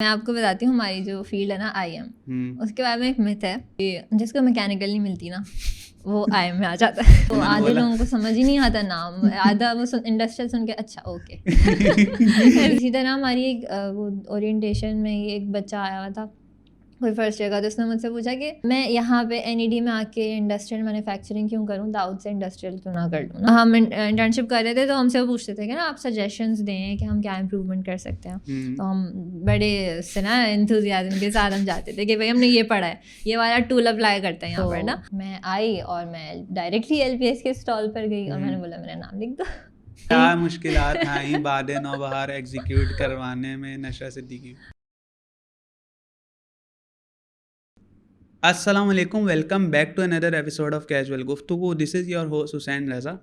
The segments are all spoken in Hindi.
मैं आपको बताती हूँ हमारी जो फील्ड है ना IM, उसके बारे में एक मिथ है कि जिसको मैकेनिकल नहीं मिलती ना वो IM में आ जाता है। तो आधे लोगों को समझ ही नहीं आता नाम, आधा वो इंडस्ट्रियल सुन के अच्छा ओके। इसी तरह हमारी एक वो ओरिएंटेशन में ही एक बच्चा आया हुआ था कोई फर्स्ट ईयर का, तो उसने मुझसे पूछा कि मैं यहाँ पे NED में आके इंडस्ट्रियल मैन्युफैक्चरिंग क्यों करूँ, दाऊद से इंडस्ट्रियल क्यों ना कर लूँ ना। हम इंटर्नशिप कर रहे थे तो हमसे वो पूछते थे कि ना आप सजेशंस दें कि हम क्या इम्प्रूवमेंट कर सकते हैं। तो हम बड़े से ना एंथुजियाज्म के साथ हम जाते थे कि भाई हमने ये पढ़ा है, ये वाला टूल अप्लाई करते हैं यहाँ पर ना। मैं आई और मैं डायरेक्टली LPS के स्टॉल पर गई और मैंने बोला मेरा नाम लिख दो। क्या मुश्किलात आई बादे नौबहार एग्जीक्यूट करवाने में नशरा सिद्दीकी। अस्सलाम वालेकुम, welcome back to another episode of casual गुफ्तगू। This is your host Hussain Raza.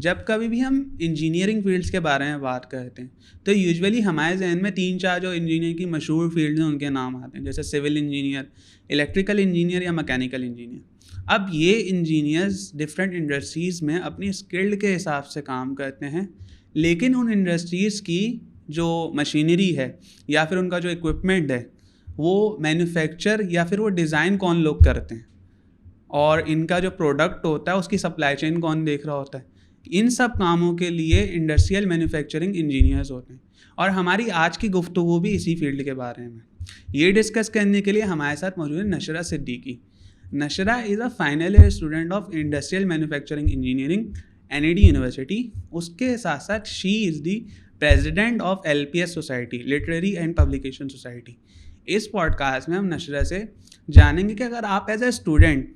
जब कभी भी हम इंजीनियरिंग फील्ड्स के बारे में बात करते हैं तो यूजुअली हमारे जहन में 3-4 जो इंजीनियरिंग की मशहूर फील्ड्स हैं उनके नाम आते हैं, जैसे सिविल इंजीनियर, इलेक्ट्रिकल इंजीनियर या मैकेनिकल इंजीनियर। अब ये इंजीनियर्स डिफरेंट इंडस्ट्रीज़ में अपनी स्किल्ड के हिसाब से काम करते हैं, लेकिन उन इंडस्ट्रीज़ की जो मशीनरी है या फिर उनका जो इक्विपमेंट है वो मैन्युफैक्चर या फिर वो डिज़ाइन कौन लोग करते हैं और इनका जो प्रोडक्ट होता है उसकी सप्लाई चेन कौन देख रहा होता है, इन सब कामों के लिए इंडस्ट्रियल मैन्युफैक्चरिंग इंजीनियर्स होते हैं। और हमारी आज की गुफ्तगू भी इसी फील्ड के बारे में। ये डिस्कस करने के लिए हमारे साथ मौजूद है Nashra Siddiqui. Nashra is a final year student of industrial manufacturing engineering NED university. उसके साथ साथ she is the president of LPS society, literary and publication society. इस पॉडकास्ट में हम नशरा से जानेंगे कि अगर आप एज ए स्टूडेंट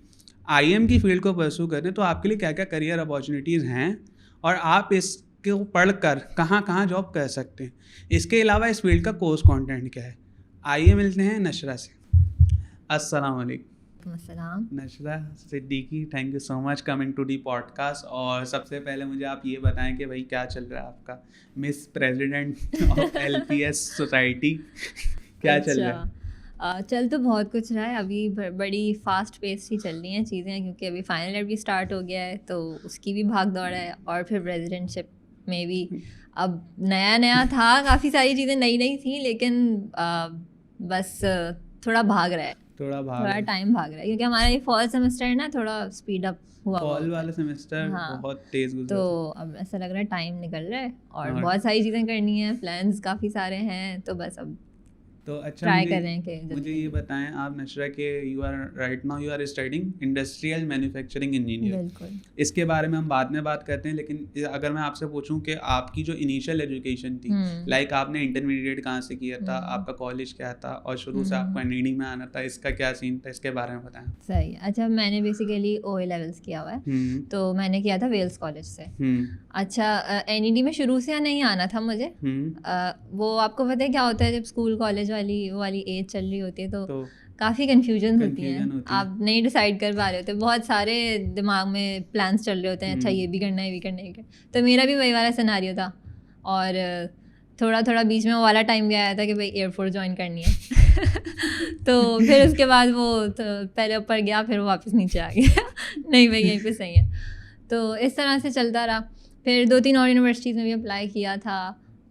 IM की फील्ड को परस्यू करें तो आपके लिए क्या क्या करियर अपॉर्चुनिटीज़ हैं और आप इसको पढ़कर कहाँ कहाँ जॉब कर सकते हैं। इसके अलावा इस फील्ड का कोर्स कंटेंट क्या है। आइए मिलते हैं नशरा से। अस्सलाम वालेकुम। अस्सलाम। Nashra Siddiqui, thank you so much coming to the podcast. और सबसे पहले मुझे आप ये बताएं कि भाई क्या चल रहा है आपका miss president of LPS society, क्या चल रहा है? चल तो बहुत कुछ रहा है अभी, बड़ी फास्ट पेस ही चल रही हैं चीज़ें, क्योंकि अभी फाइनल ईयर भी स्टार्ट हो गया है तो उसकी भी भाग दौड़ है, और फिर प्रेसिडेंटशिप में भी अब नया नया था, काफ़ी सारी चीज़ें नई नई थी, लेकिन बस थोड़ा भाग रहा है, थोड़ा टाइम भाग रहा है, क्योंकि हमारा ये फॉल सेमेस्टर है ना, थोड़ा स्पीड अप हुआ फॉल वाला सेमेस्टर बहुत तेज गुजरा, तो अब ऐसा लग रहा है टाइम निकल रहा है और बहुत सारी चीज़ें करनी है, प्लान्स काफ़ी सारे हैं, तो बस अब तो अच्छा ट्राई कर रहे हैं कि मुझे ये बताएं आप नशरा के you are right now you are studying industrial manufacturing engineer. बिल्कुल, इसके बारे में हम बाद में बात करते हैं, लेकिन अगर मैं आपसे पूछूं कि आपकी जो इनिशियल एजुकेशन थी, लाइक आपने इंटरमीडिएट कहाँ से किया था, आपका कॉलेज क्या था और शुरू से आपको NED में आना था, इसका क्या सीन था, इसके बारे में बताएं। सही। अच्छा, मैंने बेसिकली OA लेवल्स किया हुआ है, तो मैंने किया था वेल्स कॉलेज से। अच्छा, NED में शुरू से नहीं आना था मुझे। वो आपको पता है क्या होता है, जब स्कूल कॉलेज वाली एज चल रही होती है तो काफ़ी कन्फ्यूजन होती है, आप नहीं डिसाइड कर पा रहे होते, बहुत सारे दिमाग में प्लान्स चल रहे होते हैं, अच्छा ये भी करना है, ये भी करना है। तो मेरा भी वही वाला सिनारियो था, और थोड़ा थोड़ा बीच में वो वाला भी आया था कि भाई एयरफोर्स ज्वाइन करनी है। तो फिर उसके बाद वो तो पहले ऊपर गया, फिर वो वापस नीचे आ गया। नहीं भाई यहीं पे सही है। तो इस तरह से चलता रहा, फिर 2-3 और यूनिवर्सिटीज़ में भी अप्लाई किया था,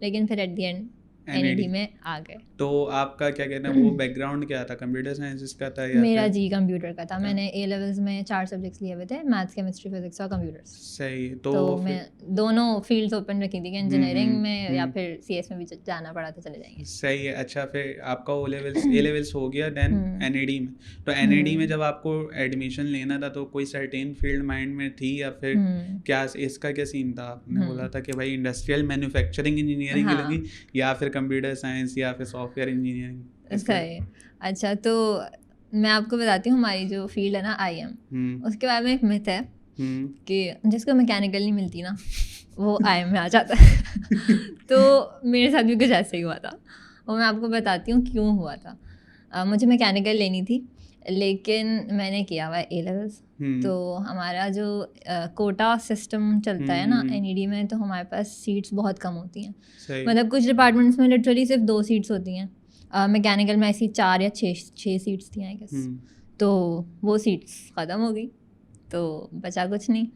लेकिन फिर एट द एंड NED में आ गए। तो आपका क्या कहते हैं वो बैकग्राउंड क्या था, कंप्यूटर साइंस का था या मेरा जी कंप्यूटर का था। मैंने A लेवल्स में 4 सब्जेक्ट्स लिए हुए थे, मैथ्स, केमिस्ट्री, फिजिक्स और कंप्यूटर्स। सही। तो मैं दोनों फील्ड्स ओपन रखी थी कि इंजीनियरिंग में या फिर CS में भी जाना पड़ा तो चले जाएंगे। सही है। अच्छा, फिर आपका A लेवल्स हो गया, देन NED में। तो NED में जब आपको एडमिशन लेना था तो कोई सर्टेन फील्ड माइंड में थी या फिर क्या, इसका क्या सीन था? आपने बोला था कि भाई इंडस्ट्रियल मैन्युफैक्चरिंग इंजीनियरिंग लगी या फिर कंप्यूटर साइंस या फिर सॉफ्टवेयर इंजीनियरिंग? सही। अच्छा, तो मैं आपको बताती हूँ हमारी जो फील्ड है ना IM, उसके बारे में एक मिथ है कि जिसको मैकेनिकल नहीं मिलती ना वो IM में आ जाता है। तो मेरे साथ भी कुछ ऐसे ही हुआ था, और मैं आपको बताती हूँ क्यों हुआ था। मुझे मैकेनिकल लेनी थी, लेकिन मैंने किया हुआ A लेवल्स, तो हमारा जो कोटा सिस्टम चलता है ना NED में, तो हमारे पास सीट्स बहुत कम होती हैं। मतलब कुछ डिपार्टमेंट्स में लिटरली सिर्फ 2 सीट्स होती हैं, मैकेनिकल में ऐसी 4 या 6 सीट्स थी आई गेस। तो वो सीट्स ख़त्म हो गई, तो बचा कुछ नहीं,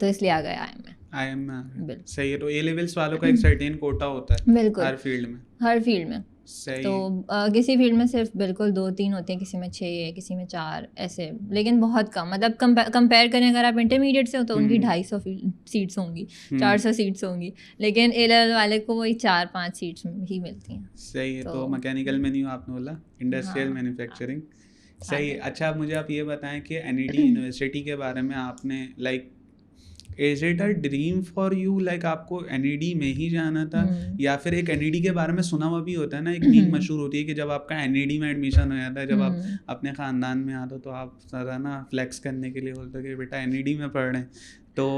तो इसलिए आ गया IM में। सही है। तो A लेवल्स वालों का एक सर्टेन कोटा होता है बिल्कुल हर फील्ड में। हर फील्ड में सही। तो किसी फील्ड में सिर्फ बिल्कुल 2-3 होते हैं, किसी में 6, किसी में 4 ऐसे, लेकिन बहुत कम। मतलब कंपेयर करें अगर आप इंटरमीडिएट से हो तो उनकी 250 सीट्स होंगी, 400 सीट्स होंगी, लेकिन ए लेवल वाले को वही 4-5 सीट्स ही मिलती हैं। सही है। तो मैकेनिकल में नहीं हो आपने बोला, इंडस्ट्रियल मैन्युफैक्चरिंग। सही है। अच्छा अब मुझे आप ये बताएं कि एनईडी यूनिवर्सिटी के बारे में आपने like is it a dream for you, like आपको एनईडी में ही जाना था, या फिर एक एनईडी के बारे में सुना हुआ भी होता है ना, एक मीम मशहूर होती है कि जब आपका एनईडी में एडमिशन हो जाता है, जब आप अपने ख़ानदान में आते हो तो आप ज़रा ना फ्लेक्स करने के लिए बोलते हो कि बेटा एनईडी में पढ़ रहे हैं। तो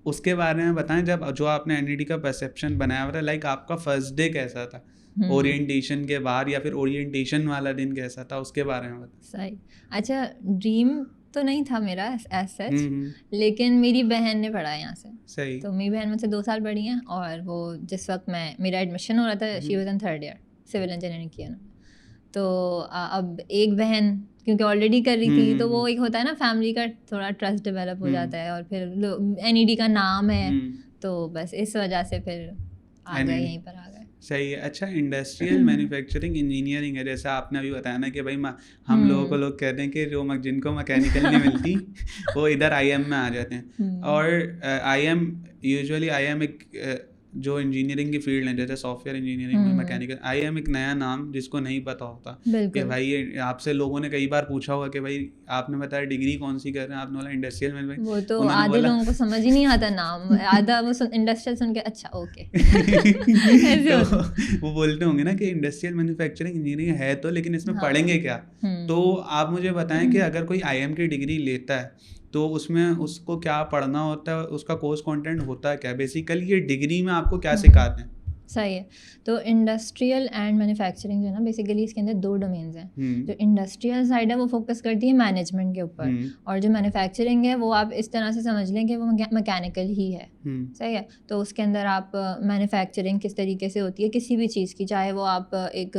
उसके बारे में बताएं, जब जो आपने एनईडी का परसेप्शन बनाया हुआ था, लाइक आपका फर्स्ट डे कैसा था ओरिएंटेशन के बाद, या फिर ओरिएंटेशन वाला दिन कैसा था, उसके बारे में बताएं। सही। अच्छा ड्रीम तो नहीं था मेरा एज सच, लेकिन मेरी बहन ने पढ़ा है यहाँ से। सही। तो मेरी बहन मुझसे 2 साल बड़ी है, और वो जिस वक्त मेरा एडमिशन हो रहा था, she was in 3rd year civil engineering किया ना। तो अब एक बहन क्योंकि ऑलरेडी कर रही थी, तो वो एक होता है ना फैमिली का थोड़ा ट्रस्ट डेवलप हो जाता है, और फिर एनईडी का नाम है, तो बस इस वजह से फिर आ गए, यहीं पर आ गए। सही है। अच्छा इंडस्ट्रियल मैन्युफैक्चरिंग इंजीनियरिंग है, जैसा आपने अभी बताया ना कि भाई हम लोगों को लोग कहते हैं कि जिनको मैकेनिकल नहीं मिलती वो इधर आईएम में आ जाते हैं। और आईएम यूजुअली आईएम एक जो इंजीनियरिंग की फील्ड है, जैसे सॉफ्टवेयर इंजीनियरिंग में मैकेनिकल, आईएम एक नया नाम जिसको नहीं पता होता कि भाई ये आपसे लोगों ने कई बार पूछा होगा कि भाई आपने बताया डिग्री कौन सी कर रहे हैं, आपने बोला इंडस्ट्रियल मैन्युफैक्चरिंग, वो तो आधे लोगों को समझ ही नहीं आता नाम, आधा वो इंडस्ट्रियल सुन के अच्छा ओके तो वो बोलते होंगे ना कि इंडस्ट्रियल मैन्युफैक्चरिंग इंजीनियरिंग है तो, लेकिन इसमें पढ़ेंगे क्या। तो आप मुझे बताएं कि अगर कोई आईएम की डिग्री लेता है तो उसमें उसको क्या पढ़ना होता है, उसका कोर्स कंटेंट होता है क्या, बेसिकली ये डिग्री में आपको क्या सिखाते हैं। सही है। तो इंडस्ट्रियल एंड मैन्युफैक्चरिंग जो है ना, बेसिकली इसके अंदर 2 डोमेन्स हैं। जो इंडस्ट्रियल साइड है वो फोकस करती है मैनेजमेंट के ऊपर, और जो मैन्युफैक्चरिंग है वो आप इस तरह से समझ लें कि वो मैकेनिकल ही है। सही है। तो उसके अंदर आप मैन्युफैक्चरिंग किस तरीके से होती है किसी भी चीज़ की, चाहे वो आप एक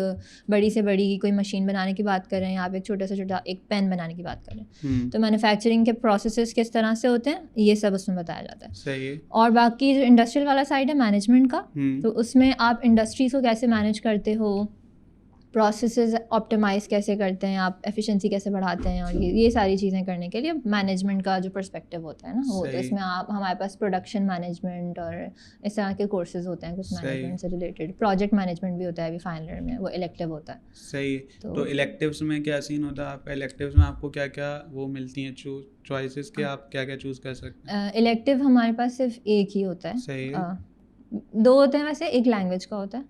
बड़ी से बड़ी कोई मशीन बनाने की बात कर रहे हैं, या आप एक छोटा से छोटा एक पेन बनाने की बात कर रहे हैं, तो मैन्युफैक्चरिंग के प्रोसेसेस किस तरह से होते हैं ये सब उसमें बताया जाता है। सही है। और बाकी जो इंडस्ट्रियल वाला साइड है मैनेजमेंट का, तो उसमें आप इंडस्ट्रीज को कैसे मैनेज करते हो, प्रोसेसेस ऑप्टिमाइज कैसे करते हैं आप, एफिशिएंसी कैसे बढ़ाते हैं, और ये सारी चीज़ें करने के लिए मैनेजमेंट का जो पर्सपेक्टिव होता है ना वो, तो इसमें आप हमारे पास प्रोडक्शन मैनेजमेंट और इस तरह के कोर्सेज होते हैं कुछ मैनेजमेंट से रिलेटेड। प्रोजेक्ट मैनेजमेंट भी होता है अभी फाइनल ईयर में, वो इलेक्टिव होता है। सही है। तो इलेक्टिव्स में क्या सीन होता है आपका, इलेक्टिव्स में आपको क्या क्या वो मिलती हैं चॉइसेस के, आप क्या क्या चूज़ कर सकते हैं। इलेक्टिव हमारे पास सिर्फ एक ही होता है। सही है। 2 होते हैं वैसे, एक लैंग्वेज का होता है,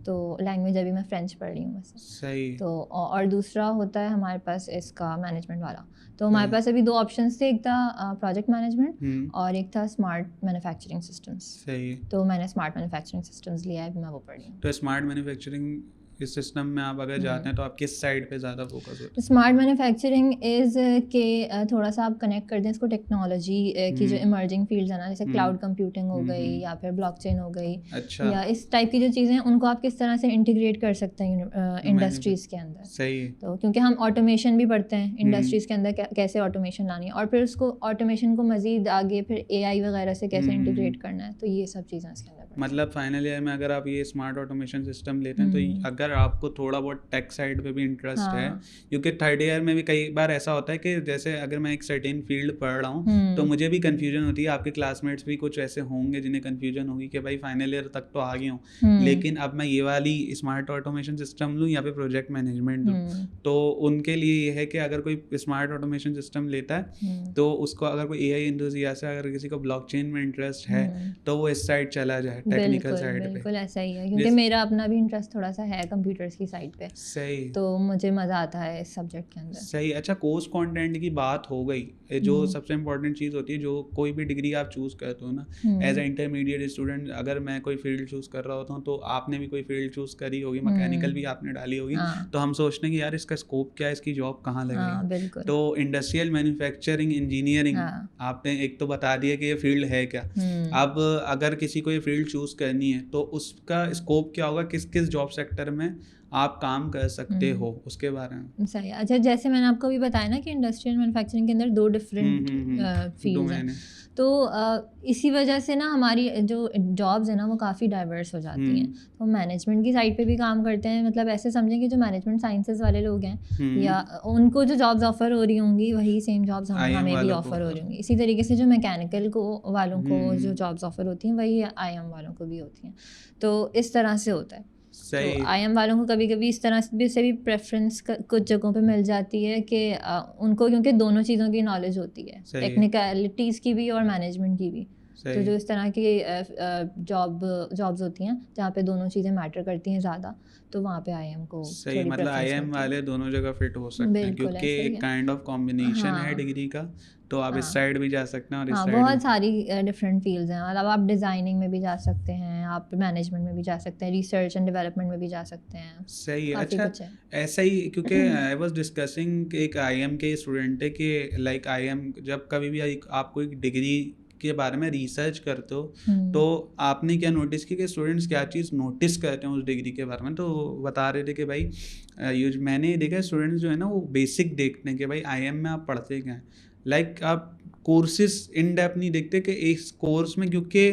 तो लैंग्वेज अभी मैं फ्रेंच पढ़ रही हूँ वैसे। सही। तो और दूसरा होता है हमारे पास इसका मैनेजमेंट वाला। तो हमारे पास अभी 2 ऑप्शंस थे, एक था प्रोजेक्ट मैनेजमेंट और एक था स्मार्ट मैन्युफैक्चरिंग सिस्टम्स। सही। तो मैंने स्मार्ट मैन्युफैक्चरिंग सिस्टम्स लिया है, अभी मैं वो पढ़ रही हूँ। तो स्मार्ट मैन्युफैक्चरिंग इस सिस्टम में आप अगर जाते हैं तो आप किस साइड पे ज़्यादा फोकस होते हैं। स्मार्ट मैन्युफैक्चरिंग इज़ के थोड़ा सा आप कनेक्ट करते हैं इसको टेक्नोलॉजी की जो इमर्जिंग फील्ड्स है ना, जैसे क्लाउड कंप्यूटिंग हो गई या फिर ब्लॉकचेन हो गई। अच्छा। या इस टाइप की जो चीज़ें हैं उनको आप किस तरह से इंटीग्रेट कर सकते हैं इंडस्ट्रीज़ के अंदर। सही है। तो क्योंकि हम ऑटोमेशन भी पढ़ते हैं इंडस्ट्रीज़ के अंदर, कैसे ऑटोमेशन लानी है, और फिर उसको ऑटोमेशन को मज़ीद आगे फिर AI वगैरह से कैसे इंटीग्रेट करना है, तो ये सब चीज़ें इसके अंदर। मतलब फाइनल ईयर में अगर आप ये स्मार्ट ऑटोमेशन सिस्टम लेते हैं तो अगर आपको थोड़ा बहुत टेक साइड पे भी इंटरेस्ट है, क्योंकि 3rd ईयर में भी कई बार ऐसा होता है कि जैसे अगर मैं एक सर्टेन फील्ड पढ़ रहा हूँ तो मुझे भी कन्फ्यूजन होती है, आपके क्लासमेट्स भी कुछ ऐसे होंगे जिन्हें कन्फ्यूजन होगी कि भाई फाइनल ईयर तक तो आ गया हूँ, लेकिन अब मैं ये वाली स्मार्ट ऑटोमेशन सिस्टम लूँ या फिर प्रोजेक्ट मैनेजमेंट लूँ। तो उनके लिए ये है कि अगर कोई स्मार्ट ऑटोमेशन सिस्टम लेता है तो उसको, अगर कोई AI एंथुसियास्ट है, अगर किसी को ब्लॉकचेन में इंटरेस्ट है तो वो इस साइड चला जाए, टेक्निकल साइड पे। बिल्कुल ऐसा ही है, क्योंकि मेरा अपना भी इंटरेस्ट थोड़ा सा है कंप्यूटर्स की साइड पे। सही। तो मुझे मज़ा आता है इस सब्जेक्ट के अंदर। सही। अच्छा कोर्स कंटेंट की बात हो गई, जो सबसे इम्पोर्टेंट चीज़ होती है, जो कोई भी डिग्री आप चूज़ करते हो ना, एज ए इंटरमीडिएट स्टूडेंट, अगर मैं कोई फील्ड चूज़ कर रहा होता हूँ तो आपने भी कोई फील्ड चूज़ करी होगी, मैकेनिकल भी आपने डाली होगी, तो हम सोचते हैं कि यार इसका स्कोप क्या है, इसकी जॉब कहाँ लगेगी। तो इंडस्ट्रियल मैन्युफैक्चरिंग इंजीनियरिंग आपने एक तो बता दिया कि ये फील्ड है क्या। अब अगर किसी को ये फील्ड चूज़ करनी है तो उसका स्कोप क्या होगा, किस किस जॉब सेक्टर में आप काम कर सकते हो, उसके बारे में। सही है। अच्छा, जैसे मैंने आपको भी बताया ना कि इंडस्ट्रियल मैन्युफैक्चरिंग के अंदर 2 डिफरेंट फील्ड्स हैं, तो इसी वजह से ना हमारी जो जॉब्स है ना वो काफ़ी डाइवर्स हो जाती हैं। तो मैनेजमेंट की साइड पे भी काम करते हैं, मतलब ऐसे समझें कि जो मैनेजमेंट साइंसेज वाले लोग हैं या उनको जो जॉब्स ऑफर हो रही होंगी वही सेम जॉब्स हमें भी ऑफर हो रही होंगी। इसी तरीके से जो मैकेनिकल वालों को जो जॉब्स ऑफर होती हैं वही IM वालों को भी होती हैं। तो इस तरह से होता है। तो IM वालों को कभी कभी इस तरह से भी प्रेफरेंस कुछ जगहों पे मिल जाती है कि उनको, क्योंकि दोनों चीज़ों की नॉलेज होती है, टेक्निकलिटीज़ की भी और मैनेजमेंट की भी। तो जो इस तरह की जॉब्स होती हैं जहाँ पे दोनों चीज़ें मैटर करती हैं ज़्यादा, तो वहाँ पे IM को सही, मतलब IM वाले दोनों जगह फिट हो सकते हैं क्योंकि एक काइंड ऑफ कॉम्बिनेशन है डिग्री का, तो आप इस साइड भी जा सकते हैं और इस साइड बहुत सारी डिफरेंट फील्ड्स हैं। मतलब आप डिज़ाइनिंग में भी जा सकते हैं, आप मैनेजमेंट में भी जा सकते हैं, रिसर्च एंड डेवलपमेंट में भी जा सकते हैं। सही है। अच्छा, ऐसा ही क्योंकि आई वाज डिस्कसिंग एक IM के स्टूडेंट है कि लाइक IM जब कभी भी आपको एक डिग्री के बारे में रिसर्च करते हो तो आपने क्या नोटिस किया कि स्टूडेंट्स क्या चीज़ नोटिस करते हैं उस डिग्री के बारे में। तो बता रहे थे कि भाई मैंने देखा स्टूडेंट्स जो है ना वो बेसिक देखते हैं कि भाई IM में आप पढ़ते क्या हैं, लाइक आप कोर्सेज इन डेप्थ नहीं देखते कि इस कोर्स में, क्योंकि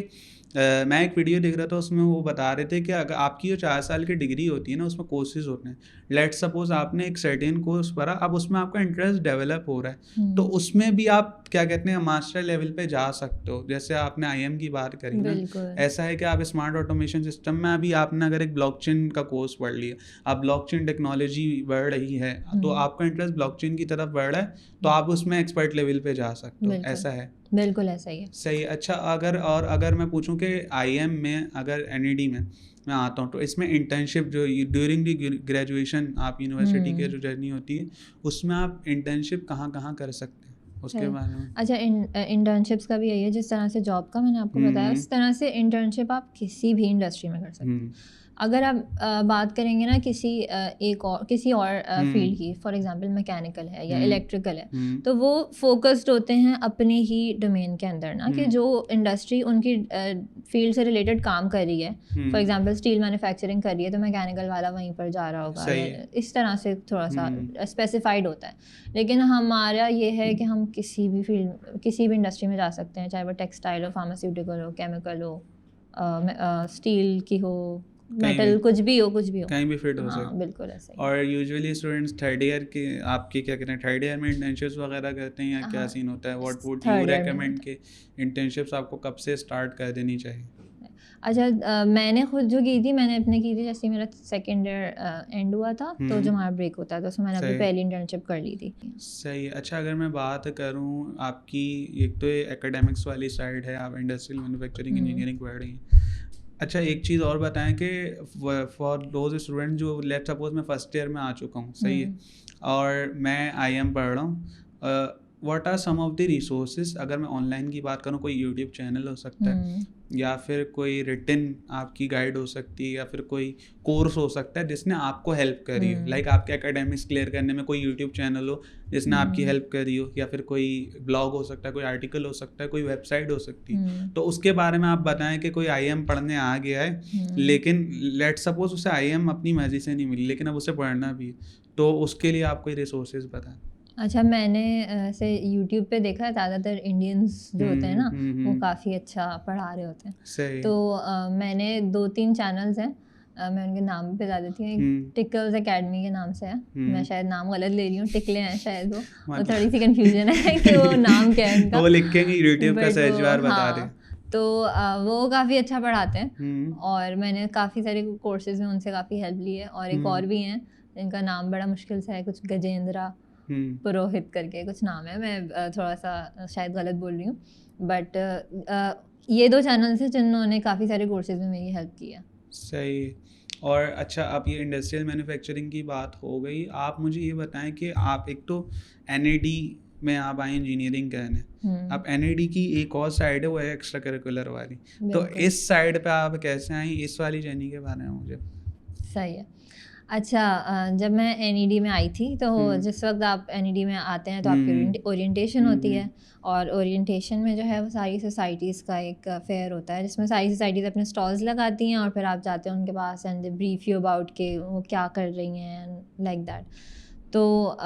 मैं एक वीडियो देख रहा था उसमें वो बता रहे थे कि अगर आपकी जो 4 साल की डिग्री होती है ना उसमें कोर्सेज होते हैं। लेट सपोज आपने एक सर्टेन कोर्स पढ़ा, अब उसमें आपका इंटरेस्ट डेवलप हो रहा है तो उसमें भी आप क्या कहते हैं मास्टर लेवल पे जा सकते हो। जैसे आपने IM की बात करी ना, ऐसा है कि आप स्मार्ट ऑटोमेशन सिस्टम में अभी आपने अगर एक ब्लॉकचेन का कोर्स पढ़ लिया, अब ब्लॉकचेन टेक्नोलॉजी बढ़ रही है तो आपका इंटरेस्ट ब्लॉकचेन की तरफ बढ़ रहा है तो आप उसमें एक्सपर्ट लेवल पे जा सकते हो। ऐसा है, बिल्कुल ऐसा ही है। सही। अच्छा, अगर मैं पूछूं कि IM में अगर NED में मैं आता हूँ तो इसमें इंटर्नशिप जो ड्यूरिंग दी ग्रेजुएशन आप यूनिवर्सिटी की जो जर्नी होती है उसमें आप इंटर्नशिप कहाँ कहाँ कर सकते हैं, उसके बारे में। अच्छा, इंटर्नशिप्स का भी यही है, जिस तरह से जॉब का मैंने आपको बताया उस तरह से इंटर्नशिप आप किसी भी इंडस्ट्री में कर सकते हैं। अगर आप बात करेंगे ना किसी और फील्ड की, फॉर एग्जांपल मैकेनिकल है या इलेक्ट्रिकल है, तो वो फोकस्ड होते हैं अपने ही डोमेन के अंदर ना, कि जो इंडस्ट्री उनकी फील्ड से रिलेटेड काम कर रही है, फॉर एग्जांपल स्टील मैन्युफैक्चरिंग कर रही है तो मैकेनिकल वाला वहीं पर जा रहा होगा। इस तरह से थोड़ा सा स्पेसिफाइड होता है। लेकिन हमारा ये है कि हम किसी भी फील्ड, किसी भी इंडस्ट्री में जा सकते हैं, चाहे वो टेक्सटाइल हो, फार्मास्यूटिकल हो, केमिकल हो, स्टील की हो, मेटल, कुछ भी हो कहीं भी फिट हो सकता है। बिल्कुल ऐसा ही। और यूजुअली स्टूडेंट्स थर्ड ईयर के आपके क्या कहते हैं थर्ड ईयर में इंटर्नशिप्स वगैरह करते हैं या क्या सीन होता है? व्हाट वुड यू रेकमेंड के इंटर्नशिप्स आपको कब से स्टार्ट कर देनी चाहिए? अच्छा, मैंने खुद जो की थी, मैंने अपने की थी जैसे मेरा सेकेंड ईयर एंड हुआ था तो जो हमारा ब्रेक होता था तो मैंने अपनी पहली इंटर्नशिप कर ली थी। सही है। अच्छा, अगर मैं बात करूँ आपकी, एक तो ये एकेडमिक्स वाली साइड है, आप इंडस्ट्रियल मैन्युफैक्चरिंग इंजीनियरिंग पढ़ रही हैं। अच्छा, एक चीज़ और बताएं कि फॉर दोज स्टूडेंट जो लेट सपोज मैं फर्स्ट ईयर में आ चुका हूँ, सही है, और मैं IM पढ़ रहा हूँ, what are some of the resources? अगर मैं ऑनलाइन की बात करूँ, कोई यूट्यूब चैनल हो सकता है या फिर कोई रिटन आपकी गाइड हो सकती है या फिर कोई कोर्स हो सकता है जिसने आपको हेल्प करी है, लाइक आपके एकेडमिक्स क्लियर करने में कोई यूट्यूब चैनल हो जिसने आपकी हेल्प करी हो, या फिर कोई ब्लॉग हो सकता है, कोई आर्टिकल हो सकता है, कोई वेबसाइट हो सकती है। तो उसके बारे में आप बताएं कि कोई IM पढ़ने आ गया है लेकिन लेट सपोज उसे IM अपनी मर्जी से नहीं मिली लेकिन अब उसे पढ़ना भी है, तो उसके लिए आप कोई रिसोर्सेज बताएं। अच्छा, मैंने ऐसे YouTube पे देखा है, ज़्यादातर इंडियंस जो होते हैं ना वो काफ़ी अच्छा पढ़ा रहे होते हैं। सही। तो मैंने 2-3 चैनल्स हैं, मैं उनके नाम पे बता देती हूँ। एक टिकल्स एकेडमी के नाम से है, मैं शायद नाम गलत ले रही हूँ, टिकले हैं शायद वो थोड़ी सी कंफ्यूजन है कि वो नाम क्या है उनका। वो लिखेंगे YouTube का सर्च बार बता दें। तो वो काफ़ी अच्छा पढ़ाते हैं और मैंने काफ़ी सारे कोर्सेज में उनसे काफ़ी हेल्प ली है। और एक और भी हैं जिनका नाम बड़ा मुश्किल सा है, कुछ गजेंद्रा पुरोहित करके कुछ नाम है, मैं थोड़ा सा शायद गलत बोल रही हूँ, बट ये 2 चैनल्स हैं जिन्होंने काफ़ी सारे कोर्सेज में मेरी हेल्प की है। सही। और अच्छा, आप ये इंडस्ट्रियल मैन्युफैक्चरिंग की बात हो गई, आप मुझे ये बताएं कि आप एक तो NAD में आप आए इंजीनियरिंग करने, अब NAD की एक और साइड है वो है एक्स्ट्रा करिकुलर वाली, तो इस साइड पे आप कैसे आई, इस वाली जर्नी के बारे में मुझे। सही है। अच्छा, जब मैं NED में आई थी तो जिस वक्त आप NED में आते हैं तो आपकी ओरिएंटेशन होती है, और ओरिएंटेशन में जो है वो सारी सोसाइटीज़ का एक फेयर होता है जिसमें सारी सोसाइटीज़ अपने स्टॉल्स लगाती हैं और फिर आप जाते हैं उनके पास and they brief you about के वो क्या कर रही हैं लाइक दैट। तो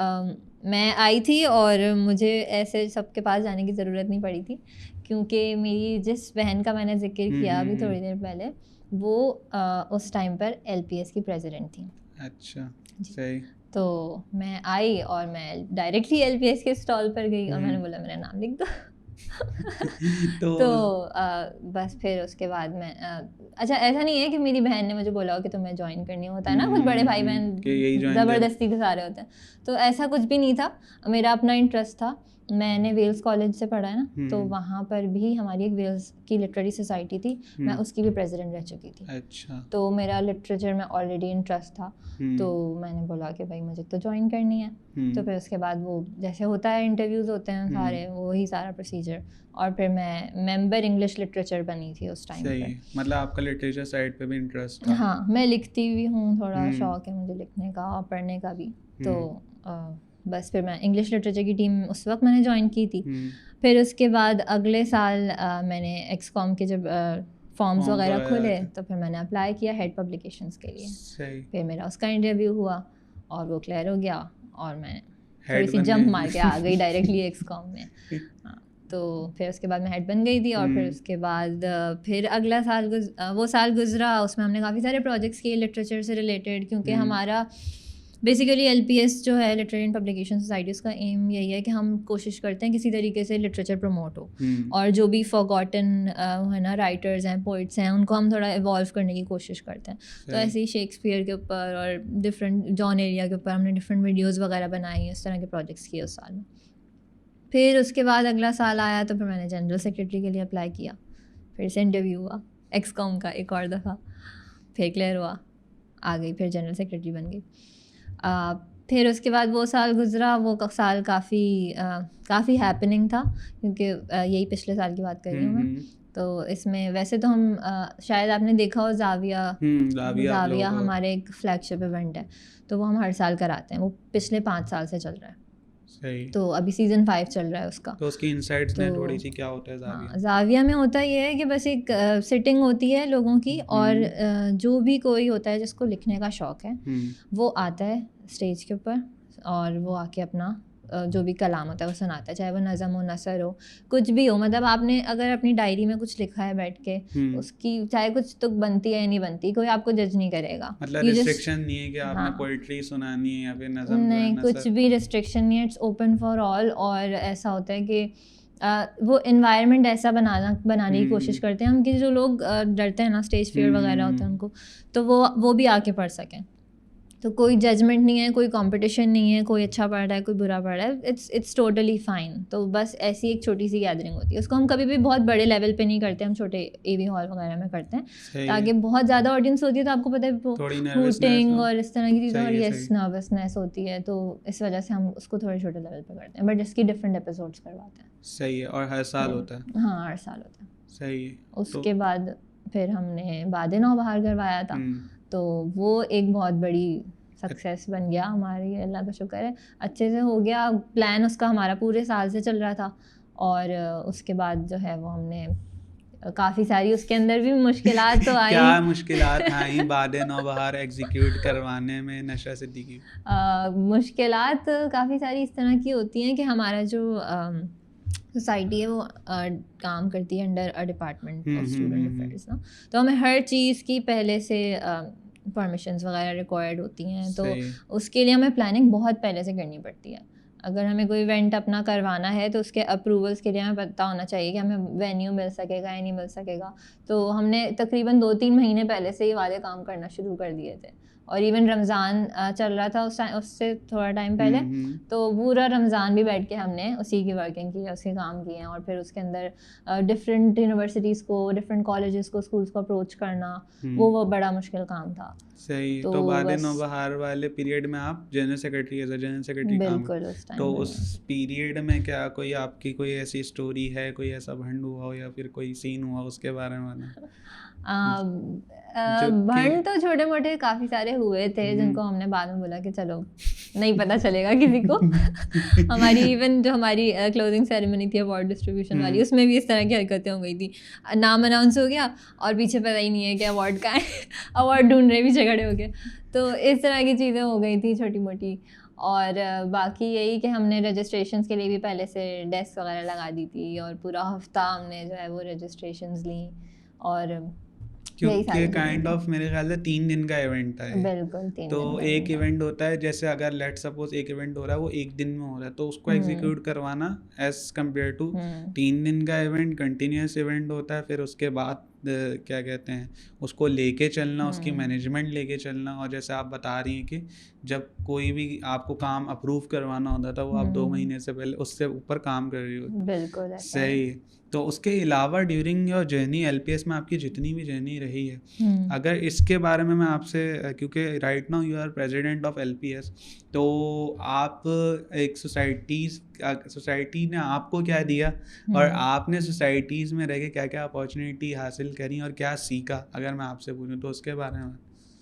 मैं आई थी और मुझे ऐसे सबके पास जाने की ज़रूरत नहीं पड़ी थी, क्योंकि मेरी जिस बहन का मैंने जिक्र किया अभी थोड़ी देर पहले, वो उस टाइम पर LPS की प्रेसिडेंट थी। अच्छा, सही। तो मैं आई और मैं डायरेक्टली LPS के स्टॉल पर गई और मैंने बोला मेरा नाम लिख दो। तो बस फिर उसके बाद मैं अच्छा, ऐसा नहीं है कि मेरी बहन ने मुझे बोला हो कि तुम्हें ज्वाइन करनी होता है ना, कुछ बड़े भाई बहन ज़बरदस्ती के सारे होते हैं, तो ऐसा कुछ भी नहीं था। मेरा अपना इंटरेस्ट था। मैंने वेल्स कॉलेज से पढ़ा है ना, तो वहाँ पर भी हमारी एक वेल्स की लिटरेरी सोसाइटी थी, मैं उसकी भी प्रेसिडेंट रह चुकी थी। अच्छा। तो मेरा लिटरेचर में ऑलरेडी इंटरेस्ट था, तो मैंने बोला कि भाई मुझे तो ज्वाइन करनी है। तो फिर उसके बाद वो जैसे होता है, इंटरव्यूज़ होते हैं सारे, वही सारा प्रोसीजर, और फिर मैं मेंबर इंग्लिश लिटरेचर बनी थी उस टाइम पे। मतलब आपका लिटरेचर साइड पे भी इंटरेस्ट था? हाँ, मैं लिखती भी हूँ, थोड़ा शौक है मुझे लिखने का और पढ़ने का भी। तो बस फिर मैं इंग्लिश लिटरेचर की टीम उस वक्त मैंने ज्वाइन की थी। फिर उसके बाद अगले साल मैंने XCOM के जब फॉर्म्स वगैरह खुले तो फिर मैंने अप्लाई किया हेड पब्लिकेशंस के लिए। फिर मेरा उसका इंटरव्यू हुआ और वो क्लियर हो गया और मैं थोड़ी सी जंप मार के आ गई डायरेक्टली XCOM में। हाँ, तो फिर उसके बाद मैं हेड बन गई थी और फिर उसके बाद फिर अगला साल वो साल गुजरा, उसमें हमने काफ़ी सारे प्रोजेक्ट्स किए लिटरेचर से रिलेटेड, क्योंकि हमारा बेसिकली LPS जो है लिटरेरी एंड पब्लिकेशन सोसाइटी, उसका एम यही है कि हम कोशिश करते हैं किसी तरीके से लिटरेचर प्रमोट हो, और जो भी फॉरगॉटन है ना राइटर्स हैं, पोइट्स हैं, उनको हम थोड़ा इवॉल्व करने की कोशिश करते हैं। तो ऐसे ही शेक्सपियर के ऊपर और डिफरेंट जॉन एरिया के ऊपर हमने डिफरेंट वीडियोज़ वगैरह बनाई, इस तरह के प्रोजेक्ट्स किए उस साल में। फिर उसके बाद अगला साल आया तो फिर मैंने जनरल सेक्रेटरी के लिए अप्लाई किया, फिर से इंटरव्यू हुआ XCOM का एक और दफ़ा, फिर क्लियर हुआ, आ गई, फिर जनरल सेक्रेटरी बन गई। फिर उसके बाद वो साल गुजरा, वो साल काफ़ी हैपनिंग था, क्योंकि यही पिछले साल की बात कर रही हूँ मैं। तो इसमें वैसे तो हम शायद आपने देखा हो जाविया हमारे एक फ्लैगशिप इवेंट है, तो वो हम हर साल कराते हैं, वो पिछले 5 साल से चल रहा है। सही। तो अभी सीज़न 5 चल रहा है उसका। तो उसकी इनसाइट्स दें थोड़ी सी, क्या होता है जाविया? हाँ, जाविया में होता ये है कि बस एक सिटिंग होती है लोगों की, और जो भी कोई होता है जिसको लिखने का शौक़ है वो आता है स्टेज के ऊपर और वो आके अपना जो भी कलाम होता है वो सुनाता है, चाहे वो नज़म हो, नसर हो, कुछ भी हो। मतलब आपने अगर अपनी डायरी में कुछ लिखा है बैठ के, उसकी चाहे कुछ तुक बनती है या नहीं बनती, कोई आपको जज नहीं करेगा। मतलब रिस्ट्रिक्शन नहीं है कि आपने पोइट्री सुनानी है या फिर नज़म? नहीं, कुछ भी रिस्ट्रिक्शन नहीं है, इट्स ओपन फॉर ऑल। और ऐसा होता है कि वो इन्वायरमेंट ऐसा बनाने की कोशिश करते हैं हम कि जो लोग डरते हैं ना, स्टेज फियर वगैरह होता है उनको, तो वो भी आके पढ़ सकें। तो कोई जजमेंट नहीं है, कोई कंपटीशन नहीं है, कोई अच्छा पढ़ रहा है, कोई बुरा पढ़ रहा है, इट्स टोटली फाइन। तो बस ऐसी एक छोटी सी गैदरिंग होती है, उसको हम कभी भी बहुत बड़े लेवल पे नहीं करते, हम छोटे AV हॉल वगैरह में करते हैं, ताकि बहुत ज़्यादा ऑडियंस होती है तो आपको पता है हूटिंग और इस तरह की चीज़ें, और यस नर्वसनेस होती है, तो इस वजह से हम उसको थोड़े छोटे लेवल पे करते हैं, बट इसकी डिफरेंट एपिसोड्स करवाते हैं। सही है। और हर साल होता है? हाँ, हर साल होता है। सही है। उसके बाद फिर हमने बादे नौबहार करवाया था, तो वो एक बहुत बड़ी सक्सेस बन गया हमारी, अल्लाह का शुक्र है, अच्छे से हो गया। प्लान उसका हमारा पूरे साल से चल रहा था, और उसके बाद जो है वो हमने काफ़ी सारी उसके अंदर भी मुश्किलात तो आई। क्या मुश्किलात आई बादे नौबहार एग्जीक्यूट करवाने में नशा सिद्दीकी? मुश्किलात काफ़ी सारी इस तरह की होती हैं कि हमारा जो सोसाइटी है वो काम करती है under a department of student affairs ना, तो हमें हर चीज़ की पहले से परमिशंस वगैरह रिक्वायर्ड होती हैं, तो उसके लिए हमें प्लानिंग बहुत पहले से करनी पड़ती है। अगर हमें कोई इवेंट अपना करवाना है तो उसके अप्रूवल्स के लिए हमें पता होना चाहिए कि हमें वेन्यू मिल सकेगा या नहीं मिल सकेगा। तो हमने तकरीबन 2-3 महीने पहले से ही वाले काम करना शुरू कर दिए थे, और इवन रमज़ान चल रहा था उससे थोड़ा टाइम पहले, तो पूरा रमज़ान भी बैठ के हमने उसी की वर्किंग की है, उसके काम किए हैं, और फिर उसके अंदर डिफरेंट यूनिवर्सिटीज़ को, डिफरेंट कॉलेजेस को, स्कूल्स को अप्रोच करना, वो बड़ा मुश्किल काम था। सही। तो बादे नौबहार वाले पीरियड में आप जनरल सेक्रेटरी बिल्कुल उस टाइम। तो उस पीरियड में क्या कोई आपकी कोई ऐसी स्टोरी है, कोई ऐसा भंड हुआ हो या फिर कोई सीन हुआ उसके बारे में? भंड तो छोटे मोटे काफ़ी सारे हुए थे जिनको हमने बाद में बोला कि चलो नहीं पता चलेगा किसी को। हमारी इवन जो हमारी क्लोजिंग सेरेमनी थी अवार्ड डिस्ट्रीब्यूशन वाली, उसमें भी इस तरह की हरकतें हो गई थी। नाम अनाउंस हो गया और पीछे पता ही नहीं है कि अवार्ड का है, अवार्ड ढूंढ रहे पीछे खड़े हो गए। तो इस तरह की चीज़ें हो गई थी छोटी मोटी। और बाकी यही कि हमने रजिस्ट्रेशंस के लिए भी पहले से डेस्क वगैरह लगा दी थी और पूरा हफ्ता हमने जो है वो रजिस्ट्रेशंस ली। और क्योंकि काइंड ऑफ मेरे ख्याल से 3 दिन का इवेंट है। बिल्कुल 3 तो एक इवेंट होता है, जैसे अगर लेट सपोज एक इवेंट हो रहा है वो 1 दिन में हो रहा है, तो उसको एग्जीक्यूट करवाना एज कम्पेयर टू 3 दिन का इवेंट, कंटिन्यूस इवेंट होता है। फिर उसके बाद क्या कहते हैं, उसको लेके चलना, उसकी मैनेजमेंट लेके चलना। और जैसे आप बता रही हैं कि जब कोई भी आपको काम अप्रूव करवाना होता था वो आप 2 महीने से पहले उससे ऊपर काम कर रही हो। बिल्कुल सही। तो उसके अलावा ड्यूरिंग योर जर्नी एलपीएस में आपकी जितनी भी जर्नी रही है, अगर इसके बारे में मैं आपसे, क्योंकि right now you are president of LPS, तो आप एक सोसाइटी ने आपको क्या दिया और आपने सोसाइटीज़ में रह के क्या क्या अपॉर्चुनिटी हासिल करी और क्या सीखा, अगर मैं आपसे पूछूं तो उसके बारे में।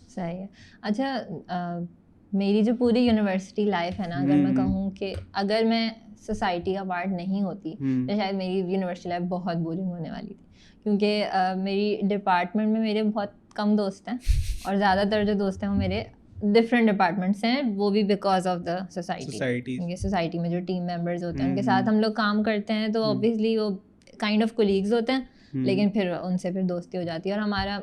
सही है। अच्छा, मेरी जो पूरी यूनिवर्सिटी लाइफ है ना, अगर मैं कहूँ कि अगर मैं सोसाइटी का पार्ट नहीं होती तो शायद मेरी यूनिवर्सिटी लाइफ बहुत बोरिंग होने वाली थी। क्योंकि मेरी डिपार्टमेंट में मेरे बहुत कम दोस्त हैं और ज़्यादातर जो दोस्त हैं वो मेरे डिफरेंट डिपार्टमेंट्स हैं, वो भी बिकॉज ऑफ द सोसाइटी। क्योंकि सोसाइटी में जो टीम मेंबर्स होते हैं उनके साथ हम लोग काम करते हैं, तो ऑब्वियसली वो काइंड ऑफ कोलीग्स होते हैं, लेकिन फिर उनसे फिर दोस्ती हो जाती है। और हमारा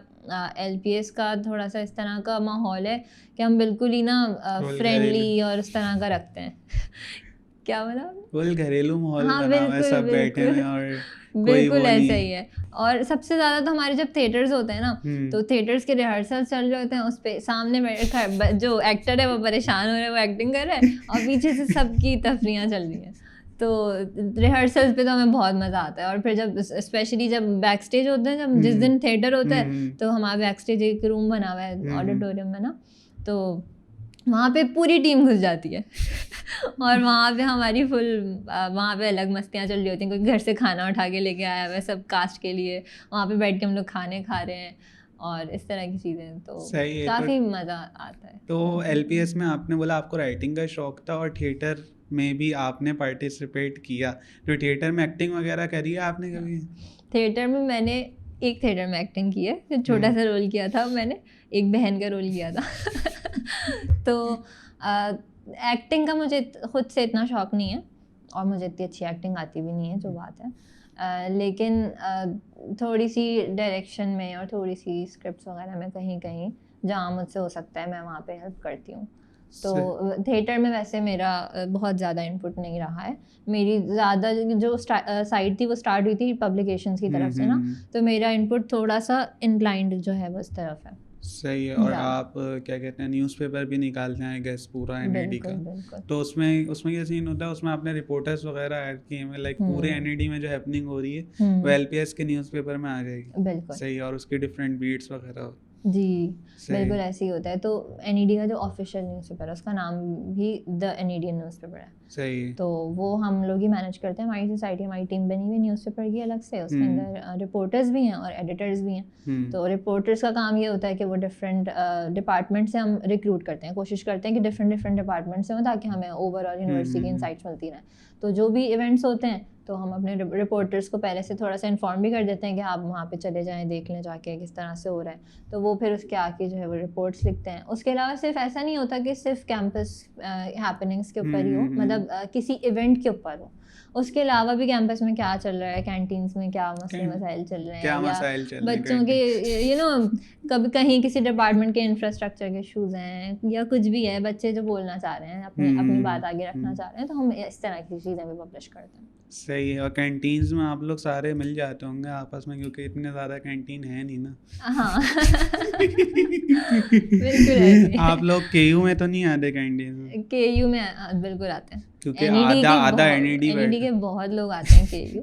एलपीएस का थोड़ा सा इस तरह का माहौल है कि हम बिल्कुल ही ना फ्रेंडली और इस तरह का रखते हैं। क्या बोला? बिल्कुल घरेलू माहौल हाँ, बना हुआ है, सब बैठे हैं और बिल्कुल ऐसा ही है। और सबसे ज़्यादा तो हमारे जब थिएटर्स होते हैं ना, तो थिएटर्स के रिहर्सल चल रहे होते हैं, उस पे सामने जो एक्टर है वो परेशान हो रहा है, वो एक्टिंग कर रहा है और पीछे से सबकी तफरीयाँ चल रही हैं। तो रिहर्सल्स पे तो हमें बहुत मज़ा आता है। और फिर जब स्पेशली जब बैक स्टेज होते हैं, जब जिस दिन थिएटर होता है, तो हमारा बैक स्टेज एक रूम बना हुआ है ऑडिटोरियम में ना, तो वहाँ पे पूरी टीम घुस जाती है और वहाँ पे हमारी वहाँ पे अलग मस्तियाँ चल रही होती हैं। कोई घर से खाना उठा के लेके आया हुआ है सब कास्ट के लिए, वहाँ पे बैठ के हम लोग खाने खा रहे हैं और इस तरह की चीज़ें, तो काफ़ी मज़ा आता है। तो एलपीएस में आपने बोला आपको राइटिंग का शौक था और थिएटर में भी आपने पार्टिसिपेट किया, तो थिएटर में एक्टिंग वगैरह करी है आपने कभी? थिएटर में मैंने एक थिएटर में एक्टिंग की है, छोटा सा रोल किया था मैंने, एक बहन का रोल किया था। तो एक्टिंग का मुझे खुद से इतना शौक़ नहीं है और मुझे इतनी अच्छी एक्टिंग आती भी नहीं है, जो बात है। लेकिन थोड़ी सी डायरेक्शन में और थोड़ी सी स्क्रिप्ट्स वगैरह में कहीं कहीं जहाँ मुझसे हो सकता है मैं वहाँ पे हेल्प करती हूँ। तो थिएटर में वैसे मेरा बहुत ज़्यादा इनपुट नहीं रहा है। मेरी ज़्यादा जो साइड थी वो स्टार्ट हुई थी पब्लिकेशंस की तरफ से ना, तो मेरा इनपुट थोड़ा सा इंक्लाइंड जो है वो इस तरफ है। सही है। और आप क्या कहते हैं न्यूज़पेपर भी निकालते हैं गैस पूरा एनईडी का, तो उसमें क्या सीन होता है, उसमें आपने रिपोर्टर्स वगैरह ऐड किए हैं, लाइक पूरे एनईडी में जो हैपनिंग हो रही है वो एलपीएस के न्यूज़पेपर में आ जाएगी। बिल्कुल सही। और उसकी डिफरेंट बीट्स वगैरह जी बिल्कुल ऐसे ही होता है। तो एनईडी का जो ऑफिशियल न्यूज़पेपर है उसका नाम भी द एनईडियन न्यूज़पेपर है। सही। तो वो हम लोग ही मैनेज करते हैं, हमारी सोसाइटी, हमारी टीम बनी हुई न्यूज़पेपर की अलग से, उसके अंदर रिपोर्टर्स भी हैं और एडिटर्स भी हैं। तो रिपोर्टर्स का काम ये होता है कि वो डिफरेंट डिपार्टमेंट से हम रिक्रूट करते हैं, कोशिश करते हैं कि डिफरेंट डिपार्टमेंट से हो ताकि हमें ओवरऑल यूनिवर्सिटी की इनसाइट्स मिलती रहें। तो जो भी इवेंट्स होते हैं तो हम अपने रिपोर्टर्स को पहले से थोड़ा सा इन्फॉर्म भी कर देते हैं कि आप वहाँ पे चले जाएं, देख लें जाके किस तरह से हो रहा है, तो वो फिर उसके आके जो है वो रिपोर्ट्स लिखते हैं। उसके अलावा सिर्फ ऐसा नहीं होता कि सिर्फ कैंपस हैपनिंग्स के ऊपर ही हो, मतलब किसी इवेंट के ऊपर हो, उसके अलावा भी कैंपस में क्या चल रहा है, कैंटीन्स में क्या मसाइल चल रहे हैं, या बच्चों के कभी कहीं किसी डिपार्टमेंट के इंफ्रास्ट्रक्चर के इशूज़ हैं या कुछ भी है, बच्चे जो बोलना चाह रहे हैं, अपनी बात आगे रखना चाह रहे हैं, तो हम इस तरह की चीज़ें भी पब्लिश करते हैं। सही है। और कैंटीन्स में आप लोग सारे मिल जाते होंगे आपस में, क्योंकि इतने ज़्यादा कैंटीन है नहीं ना। हाँ बिल्कुल। आप लोग केयू में तो नहीं आते कैंटीन में? केयू में बिल्कुल आते हैं, क्योंकि आधा एनईडी के बहुत लोग आते हैं केयू,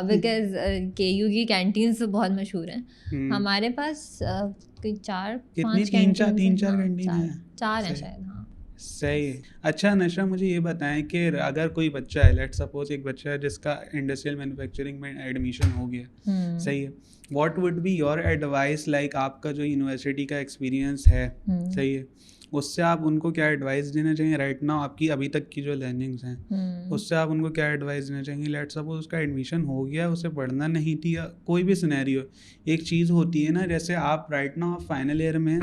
बिकॉज केयू की कैंटीन्स बहुत मशहूर हैं। हमारे पास कोई 4-5 तीन चार कैंटीन हैं शायद। हाँ सही है। अच्छा नशा, मुझे ये बताएं कि अगर कोई बच्चा है, लेट्स सपोज एक बच्चा है जिसका इंडस्ट्रियल मैन्युफैक्चरिंग में एडमिशन हो गया, सही है, what would be your advice, like आपका जो यूनिवर्सिटी का एक्सपीरियंस है, सही है, उससे आप उनको क्या एडवाइस देना चाहिए राइट नाउ, आपकी अभी तक की जो लर्निंग्स हैं उससे आप उनको क्या एडवाइस देना चाहिए? लेट्स सपोज उसका एडमिशन हो गया, उसे पढ़ना नहीं थी या कोई भी सिनेरियो, एक चीज़ होती है ना, जैसे आप राइट नाउ आप फाइनल ईयर में,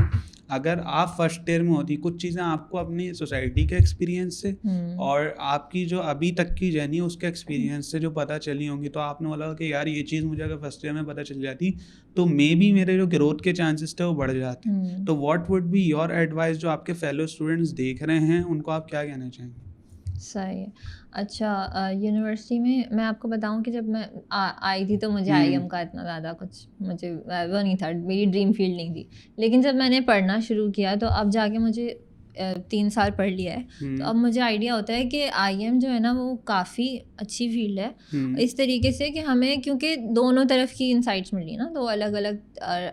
अगर आप फर्स्ट ईयर में होती, कुछ चीज़ें आपको अपनी सोसाइटी के एक्सपीरियंस से और आपकी जो अभी तक की जर्नी है उसके एक्सपीरियंस से जो पता चली होंगी, तो आपने बोला कि यार ये चीज़ मुझे अगर फर्स्ट ईयर में पता चल जाती तो मे बी मेरे जो ग्रोथ के चांसेस थे वो बढ़ जाते। तो what would be your advice, जो आपके फेलो स्टूडेंट्स देख रहे हैं उनको आप क्या कहना चाहेंगे? सही है। अच्छा, यूनिवर्सिटी में मैं आपको बताऊं कि जब मैं आई थी तो मुझे आईएम का इतना ज़्यादा कुछ मुझे वो नहीं था, मेरी ड्रीम फील्ड नहीं थी। लेकिन जब मैंने पढ़ना शुरू किया तो अब जाके मुझे 3 साल पढ़ लिया है, तो अब मुझे आइडिया होता है कि आईएम जो है ना वो काफ़ी अच्छी फील्ड है इस तरीके से कि हमें, क्योंकि दोनों तरफ की इंसाइट्स मिली ना, तो अलग अलग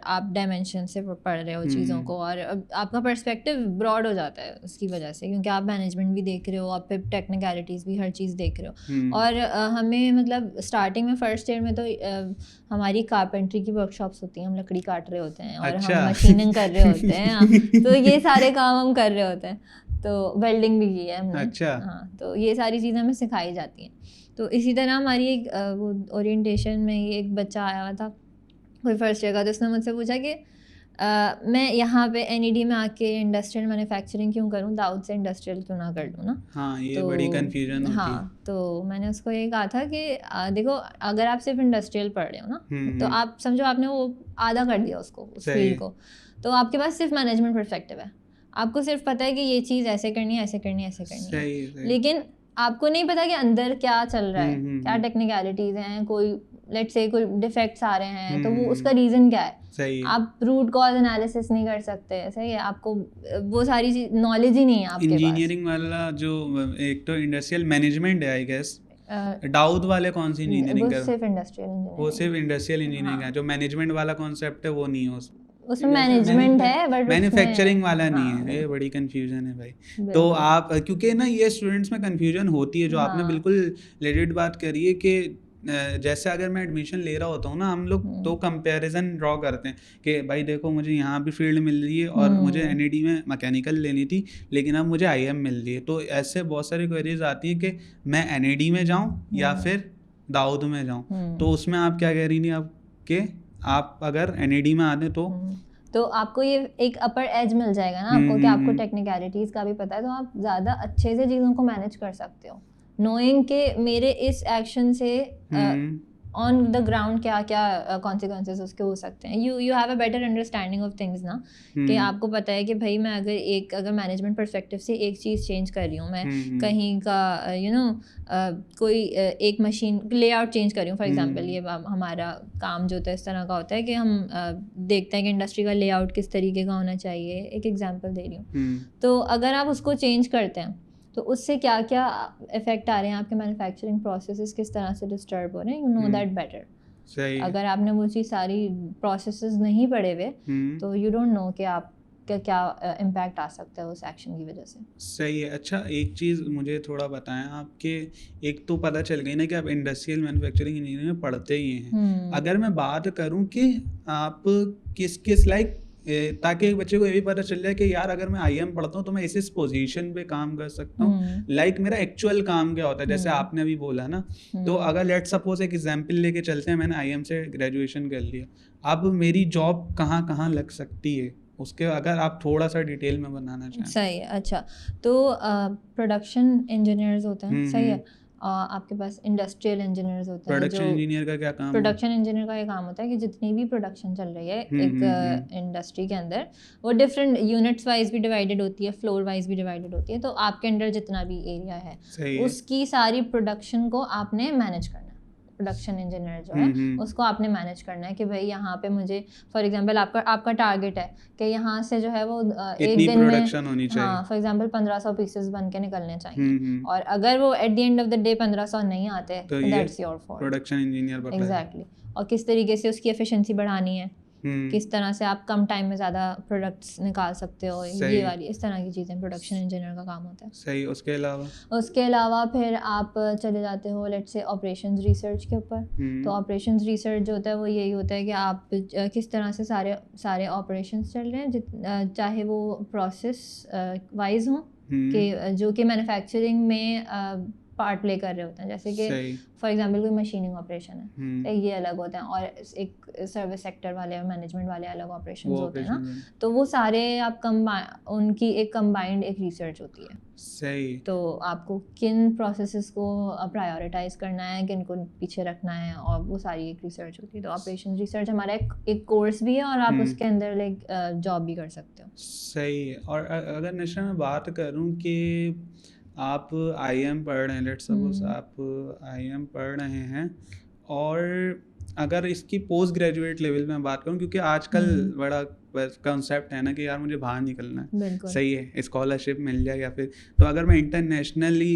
आप डायमेंशन से पढ़ रहे हो चीज़ों को, और आपका पर्सपेक्टिव ब्रॉड हो जाता है उसकी वजह से, क्योंकि आप मैनेजमेंट भी देख रहे हो, आप पे टेक्निकलिटीज़ भी हर चीज़ देख रहे हो। और हमें मतलब स्टार्टिंग में फर्स्ट ईयर में तो हमारी कारपेंट्री की वर्कशॉप्स होती हैं, हम लकड़ी काट रहे होते हैं और हम मशीनिंग कर रहे होते हैं तो ये सारे काम हम कर रहे होते हैं, तो वेल्डिंग भी की है हमने। अच्छा। हाँ, तो ये सारी चीज़ें हमें सिखाई जाती हैं। तो इसी तरह हमारी एक वो ओरिएंटेशन में ही एक बच्चा आया हुआ था, कोई फर्स्ट ईयर का, तो उसने मुझसे पूछा कि मैं यहाँ पे एनईडी में आके इंडस्ट्रियल मैन्युफैक्चरिंग क्यों करूँ, दाऊद से इंडस्ट्रियल क्यों ना कर लूँ ना। हाँ, ये तो बड़ी कन्फ्यूजन होती है। हाँ, तो मैंने उसको ये कहा था कि देखो, अगर आप सिर्फ इंडस्ट्रियल पढ़ रहे हो ना, तो आप समझो आपने वो आधा कर दिया उसको, उस फील्ड को, तो आपके पास सिर्फ मैनेजमेंट पर्सपेक्टिव है, आपको सिर्फ पता है कि ये चीज़ ऐसे करनी है, ऐसे करनी है, ऐसे करनी है, लेकिन आपको नहीं पता कि अंदर क्या चल रहा है, क्या टेक्निकलिटीज़ हैं, कोई लेट्स से कोई डिफेक्ट्स आ रहे हैं तो वो उसका रीज़न क्या है। सही। आप रूट कॉज एनालिसिस नहीं कर सकते, सही है, आपको वो सारी चीज नॉलेज ही नहीं है आपके पास। इंजीनियरिंग वाला जो एक तो इंडस्ट्रियल मैनेजमेंट है आई गेस, दाऊद वाले कौन सी इंजीनियरिंग कर, सिर्फ इंडस्ट्रियल इंजीनियरिंग, वो सिर्फ इंडस्ट्रियल इंजीनियरिंग है, जो मैनेजमेंट वाला कॉन्सेप्ट है वो नहीं है उसमें मैनेजमेंट है बट मैन्युफैक्चरिंग वाला नहीं है। ये बड़ी कंफ्यूजन है भाई। तो आप, क्योंकि ना ये स्टूडेंट्स में कंफ्यूजन होती है, जो आपने बिल्कुल लेजिट बात करी है कि जैसे अगर मैं एडमिशन ले रहा होता हूँ ना, हम लोग तो कंपैरिजन ड्रॉ करते हैं कि भाई देखो मुझे यहाँ भी फील्ड मिल रही है और मुझे एनईडी में मैकेनिकल लेनी थी लेकिन अब मुझे आईएम मिल रही है, तो ऐसे बहुत सारी क्वेरीज आती हैं कि मैं एनईडी में जाऊँ या फिर दाऊद में जाऊँ। तो उसमें आप क्या कह रही थी आप, कि आप अगर एनईडी में आते तो आपको ये एक अपर एज मिल जाएगा ना आपको, कि आपको टेक्निकलिटीज़ का भी पता है, तो आप ज़्यादा अच्छे से चीज़ों को मैनेज कर सकते हो, नोइंग के मेरे इस एक्शन से ऑन द ग्राउंड क्या क्या कॉन्सिक्वेंसेस उसके हो सकते हैं। You have a better understanding of things ना, कि आपको पता है कि भाई मैं अगर मैनेजमेंट पर्सपेक्टिव से एक चीज़ चेंज कर रही हूँ, मैं कहीं का कोई एक मशीन लेआउट चेंज कर रही हूँ फॉर एग्जांपल, ये हमारा काम जो होता है इस तरह का होता है कि हम देखते हैं कि इंडस्ट्री का लेआउट किस तरीके का होना चाहिए, एक एग्जांपल दे रही हूँ। तो अगर आप उसको चेंज करते हैं तो उससे क्या क्या इफेक्ट आ रहे हैं, आपके मैन्युफैक्चरिंग प्रोसेसेस किस तरह से डिस्टर्ब हो रहे हैं, यू नो दैट बेटर। सही। अगर आपने वो चीज़ सारी प्रोसेसेस नहीं पढ़े हुए तो यू डोंट नो कि आप क्या इम्पैक्ट आ सकता है उस एक्शन की वजह से। सही है। अच्छा एक चीज़ मुझे थोड़ा बताएं आपके, एक तो पता चल गई ना कि आप इंडस्ट्रियल मैन्युफैक्चरिंग इंजीनियरिंग में पढ़ते ही हैं, अगर मैं बात करूं कि आप किस लाइक, ताकि एक बच्चे को ये भी पता चल जाए कि यार अगर मैं आईएम पढ़ता हूँ तो मैं इस पोजीशन पे काम कर सकता हूँ, लाइक मेरा एक्चुअल काम क्या होता है, जैसे आपने अभी बोला ना, तो अगर लेट सपोज एक एग्जांपल लेके चलते हैं, मैंने आईएम से ग्रेजुएशन कर लिया, अब मेरी जॉब कहाँ कहाँ लग सकती है, उसके अगर आप थोड़ा सा डिटेल में बनाना चाहें। सही है। अच्छा, तो प्रोडक्शन इंजीनियर्स होते हैं, सही है, आपके पास इंडस्ट्रियल इंजीनियर्स होते हैं। प्रोडक्शन इंजीनियर का क्या काम है? प्रोडक्शन इंजीनियर का ये काम होता है कि जितनी भी प्रोडक्शन चल रही है एक इंडस्ट्री के अंदर, वो डिफरेंट यूनिट्स वाइज भी डिवाइडेड होती है, फ्लोर वाइज भी डिवाइडेड होती है, तो आपके अंडर जितना भी एरिया है उसकी सारी प्रोडक्शन को आपने मैनेज करना है। प्रोडक्शन इंजीनियर जो है उसको आपने मैनेज करना है कि भाई यहाँ पे मुझे फॉर एग्जांपल आपका टारगेट है कि यहाँ से जो है वो एक दिन में, हाँ फॉर एग्जांपल 1500 पीसेस बन के निकलने चाहिए, और अगर वो at the end of the day 1500 नहीं आते तो that's your fault, production engineer. Exactly. और किस तरीके से उसकी एफिशिएंसी बढ़ानी है, किस तरह से आप कम टाइम में ज़्यादा प्रोडक्ट्स निकाल सकते हो, ये वाली इस तरह की चीज़ें प्रोडक्शन इंजीनियर का काम होता है। सही। उसके अलावा फिर आप चले जाते हो लेट्स से ऑपरेशंस रिसर्च के ऊपर। तो ऑपरेशंस रिसर्च जो होता है वो यही होता है कि आप किस तरह से सारे ऑपरेशंस चल रहे हैं, चाहे वो प्रोसेस वाइज हों कि जो कि मैन्युफैक्चरिंग में पार्ट प्ले कर रहे होते हैं, जैसे कि फॉर एग्जांपल कोई मशीनिंग ऑपरेशन है तो ये अलग होता है, और एक सर्विस सेक्टर वाले और मैनेजमेंट वाले अलग ऑपरेशंस होते हैं ना, तो वो सारे आप उनकी एक कंबाइंड एक रिसर्च होती है। सही। तो आपको किन प्रोसेसेस को प्रायोरिटाइज करना है, किन को पीछे रखना है, और वो सारी एक रिसर्च होती है। तो ऑपरेशन रिसर्च हमारा एक कोर्स भी है और आप उसके अंदर लाइक जॉब भी कर सकते हो। सही। और अगर निशा मैं बात करूँ कि आप IIM पढ़ रहे हैं, लेट्स सपोज आप IIM पढ़ रहे हैं, और अगर इसकी पोस्ट ग्रेजुएट लेवल में बात करूँ, क्योंकि आजकल बड़ा कंसेप्ट है ना कि यार मुझे बाहर निकलना है, सही है, स्कॉलरशिप मिल जाए या फिर, तो अगर मैं इंटरनेशनली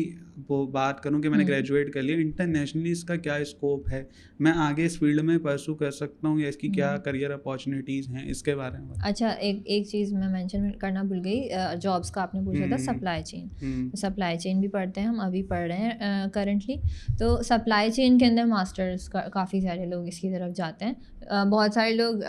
वो बात करूं कि मैंने ग्रेजुएट कर लिया, इंटरनेशनली इसका क्या स्कोप है, मैं आगे इस फील्ड में परसू कर सकता हूं, या इसकी क्या करियर अपॉर्चुनिटीज़ हैं, इसके बारे में। अच्छा, एक चीज़ मैं मेंशन करना भूल गई, जॉब्स का आपने पूछा था, सप्लाई चेन। सप्लाई चेन भी पढ़ते हैं हम, अभी पढ़ रहे हैं करंटली। तो सप्लाई चेन के अंदर मास्टर्स काफ़ी सारे लोग इसकी तरफ जाते हैं। बहुत सारे लोग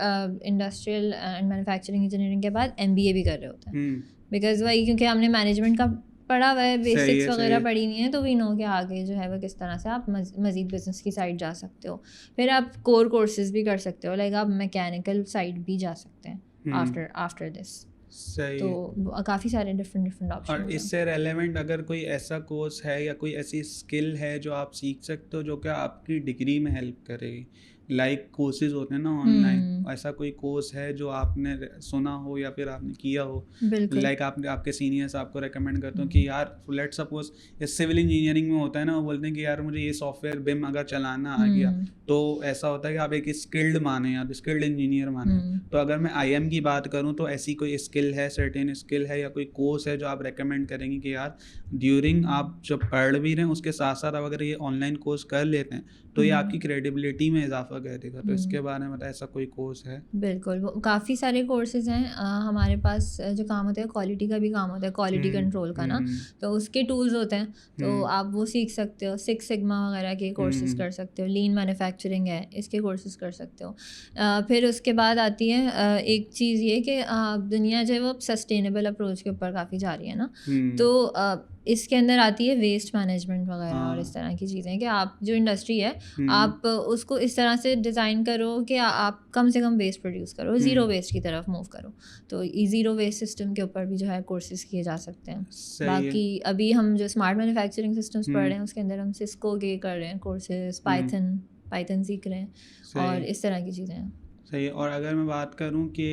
इंडस्ट्रियल एंड मैन्युफैक्चरिंग इंजीनियरिंग के बाद MBA भी कर रहे होते हैं, बिकॉज वही, क्योंकि हमने मैनेजमेंट का पढ़ा हुआ है, बेसिक्स वगैरह पढ़ी नहीं है, तो वी नो कि आगे जो है वो किस तरह से आप मज़ीद बिजनेस की साइड जा सकते हो। फिर आप कोर कोर्सेज भी कर सकते हो, लाइक आप मैकेनिकल साइड भी जा सकते हैं आफ्टर दिस। सही। तो काफ़ी सारे डिफरेंट ऑप्शन। और इससे रेलेवेंट अगर कोई ऐसा कोर्स है या कोई ऐसी स्किल है जो आप सीख सकते हो जो कि आपकी डिग्री में हेल्प करेगी, लाइक कोर्सेज होते हैं ना ऑनलाइन, ऐसा कोई कोर्स है जो आपने सुना हो या फिर आपने किया हो, लाइक आपके सीनियर्स आपको रेकमेंड करते हो कि यार लेट्स सपोज सिविल इंजीनियरिंग में होता है ना, वो बोलते हैं कि यार मुझे ये सॉफ्टवेयर BIM अगर चलाना आ गया, तो ऐसा होता है कि आप एक स्किल्ड माने, आप स्किल्ड इंजीनियर माने। तो अगर मैं IIM की बात करूँ, तो ऐसी कोई स्किल है, सर्टेन स्किल है या कोई कोर्स है जो आप रेकमेंड करेंगे कि यार ड्यूरिंग आप जब पढ़ भी रहे हैं उसके साथ साथ आप अगर ये ऑनलाइन कोर्स कर लेते हैं तो ये आपकी क्रेडिबिलिटी में इजाफा कर देगा, तो इसके बारे में ऐसा कोई कोर्स है? बिल्कुल, वो काफ़ी सारे कोर्सेज हैं हमारे पास जो काम होता है, क्वालिटी का भी काम होता है, क्वालिटी कंट्रोल का ना, तो उसके टूल्स होते हैं, तो आप वो सीख सकते हो। 6 सिग्मा वगैरह के कोर्सेज कर सकते हो, लीन मैन्युफैक्चरिंग है, इसके कोर्सेज कर सकते हो। फिर उसके बाद आती है एक चीज़ ये कि दुनिया जो है वो सस्टेनेबल अप्रोच के ऊपर काफ़ी जा रही है ना, तो इसके अंदर आती है वेस्ट मैनेजमेंट वगैरह और इस तरह की चीज़ें, कि आप जो इंडस्ट्री है आप उसको इस तरह से डिज़ाइन करो कि आप कम से कम वेस्ट प्रोड्यूस करो, ज़ीरो वेस्ट की तरफ मूव करो। तो ज़ीरो वेस्ट सिस्टम के ऊपर भी जो है कोर्सेज किए जा सकते हैं। बाकी अभी हम जो स्मार्ट मैन्युफैक्चरिंग सिस्टम्स पढ़ रहे हैं उसके अंदर हम सिस्को के कर रहे हैं कोर्सेज, पाइथन सीख रहे हैं और इस तरह की चीज़ें हैं। सही है। और अगर मैं बात करूं कि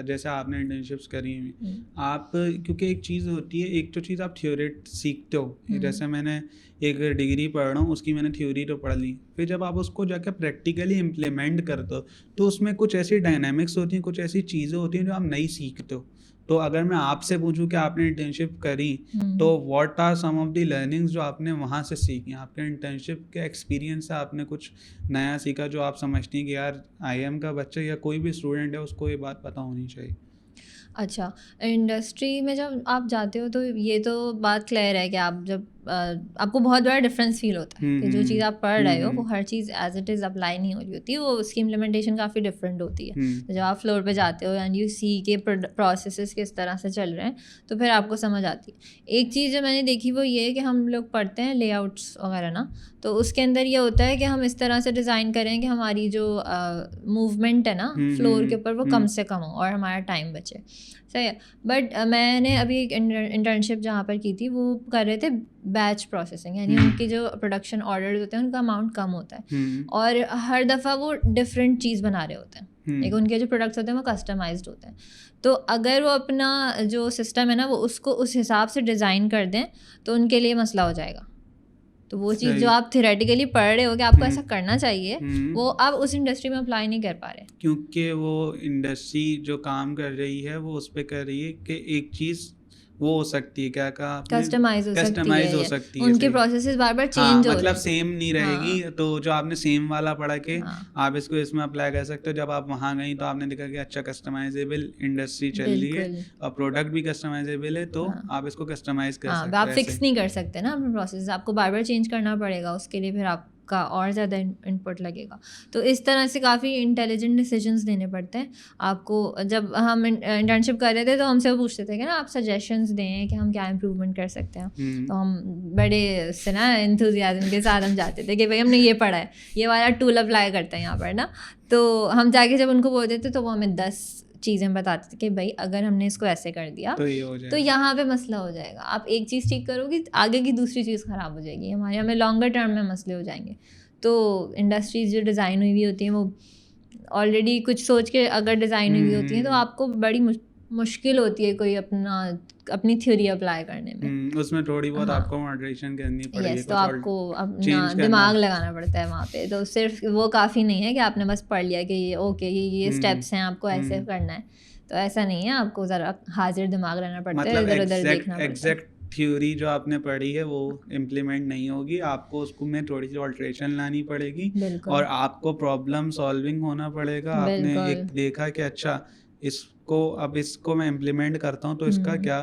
जैसे आपने इंटर्नशिप्स करी हुई, आप, क्योंकि एक चीज़ होती है, एक तो चीज़ आप थ्योरेट सीखते हो, जैसे मैंने एक डिग्री पढ़ रहा हूँ, उसकी मैंने थ्योरी तो पढ़ ली, फिर जब आप उसको जाकर प्रैक्टिकली इम्प्लीमेंट करते हो तो उसमें कुछ ऐसी डायनामिक्स होती हैं, कुछ ऐसी चीज़ें होती हैं जो आप नहीं सीखते हो। तो अगर मैं आपसे पूछूं कि आपने इंटर्नशिप करी, तो what are some of the learnings जो आपने वहाँ से सीखी, आपके इंटर्नशिप के एक्सपीरियंस से आपने कुछ नया सीखा जो आप समझती हैं कि यार IIM का बच्चा या कोई भी स्टूडेंट है उसको ये बात पता होनी चाहिए? अच्छा, इंडस्ट्री में जब आप जाते हो तो ये तो बात क्लियर है कि आप जब आपको बहुत बड़ा डिफरेंस फील होता है कि जो चीज़ आप पढ़ रहे हो वो हर चीज़ एज इट इज़ अप्लाई नहीं हो रही होती, वो उसकी इम्प्लीमेंटेशन काफ़ी डिफरेंट होती है। तो जब आप फ्लोर पे जाते हो एंड यू सी के प्रोसेसेस किस तरह से चल रहे हैं तो फिर आपको समझ आती है। एक चीज़ जो मैंने देखी वो ये है कि हम लोग पढ़ते हैं लेआउट्स वगैरह ना, तो उसके अंदर ये होता है कि हम इस तरह से डिज़ाइन करें कि हमारी जो मूवमेंट है ना फ्लोर के ऊपर वो कम से कम हो और हमारा टाइम बचे। सही है। बट मैंने अभी एक इंटर्नशिप जहाँ पर की थी वो कर रहे थे बैच प्रोसेसिंग, यानी उनके जो प्रोडक्शन ऑर्डर्स होते हैं उनका अमाउंट कम होता है और हर दफ़ा वो डिफरेंट चीज़ बना रहे होते हैं, एक उनके जो प्रोडक्ट्स होते हैं वो कस्टमाइज्ड होते हैं। तो अगर वो अपना जो सिस्टम है ना वो उसको उस हिसाब से डिज़ाइन कर दें तो उनके लिए मसला हो जाएगा। तो वो चीज़ जो आप थियोरेटिकली पढ़ रहे हो कि आपको ऐसा करना चाहिए, वो आप उस इंडस्ट्री में अप्लाई नहीं कर पा रहे, क्योंकि वो इंडस्ट्री जो काम कर रही है वो उस पर कर रही है कि एक चीज़ वो हो सकती है, क्या कहा आपने, कस्टमाइज हो सकती है, सही। उनके प्रोसेसेस बार बार चेंज हो रहे मतलब हैं। सेम नहीं रहेगी। तो जो आपने सेम वाला पढ़ा के आप इसको इसमें अप्लाई कर सकते हो। जब आप वहाँ गई तो आपने देखा कि अच्छा कस्टमाइजेबल इंडस्ट्री चल रही है और प्रोडक्ट भी कस्टमाइजेबल है, तो आप इसको कस्टमाइज कर सकते हो। आप फिक्स नहीं कर सकते ना अपने प्रोसेस, आपको बार बार चेंज करना पड़ेगा, उसके लिए फिर आपका और ज़्यादा इनपुट लगेगा। तो इस तरह से काफ़ी इंटेलिजेंट डिसीजंस लेने पड़ते हैं आपको। जब हम इंटर्नशिप कर रहे थे तो हमसे वो पूछते थे कि ना आप सजेशंस दें कि हम क्या इम्प्रूवमेंट कर सकते हैं। तो हम बड़े से ना एंथुजियाज्म के साथ हम जाते थे कि भाई हमने ये पढ़ा है, ये वाला टूल अप्लाई करते हैं यहाँ पर ना। तो हम जाके जब उनको बोलते थे तो वो हमें 10 चीज़ें बताते थे कि भाई अगर हमने इसको ऐसे कर दिया तो यहाँ पे मसला हो जाएगा, आप एक चीज़ ठीक करोगे आगे की दूसरी चीज़ ख़राब हो जाएगी, हमें लॉन्गर टर्म में मसले हो जाएंगे। तो इंडस्ट्रीज जो डिज़ाइन हुई हुई होती हैं वो ऑलरेडी कुछ सोच के अगर डिज़ाइन हुई होती हैं तो आपको बड़ी मुश्किल होती है कोई अपनी थ्योरी अप्लाई करने में। उसमें थोड़ी बहुत आपको मॉडरेशन करनी पड़ेगी। तो आपको अपना दिमाग लगाना पड़ता है वहाँ पे। तो सिर्फ वो काफ़ी नहीं है कि आपने बस पढ़ लिया कि ये ओके ये स्टेप्स हैं, आपको ऐसे करना है, तो ऐसा नहीं है। आपको ज़रा हाजिर दिमाग रहना पड़ता है, इधर उधर देखना पड़ता है। थ्योरी जो आपने पढ़ी है वो इम्प्लीमेंट नहीं होगी, आपको उसको में थोड़ी सी ऑल्ट्रेशन लानी पड़ेगी और आपको प्रॉब्लम सॉल्विंग होना पड़ेगा। आपने एक देखा कि अच्छा इसको मैं इम्प्लीमेंट करता हूँ तो इसका क्या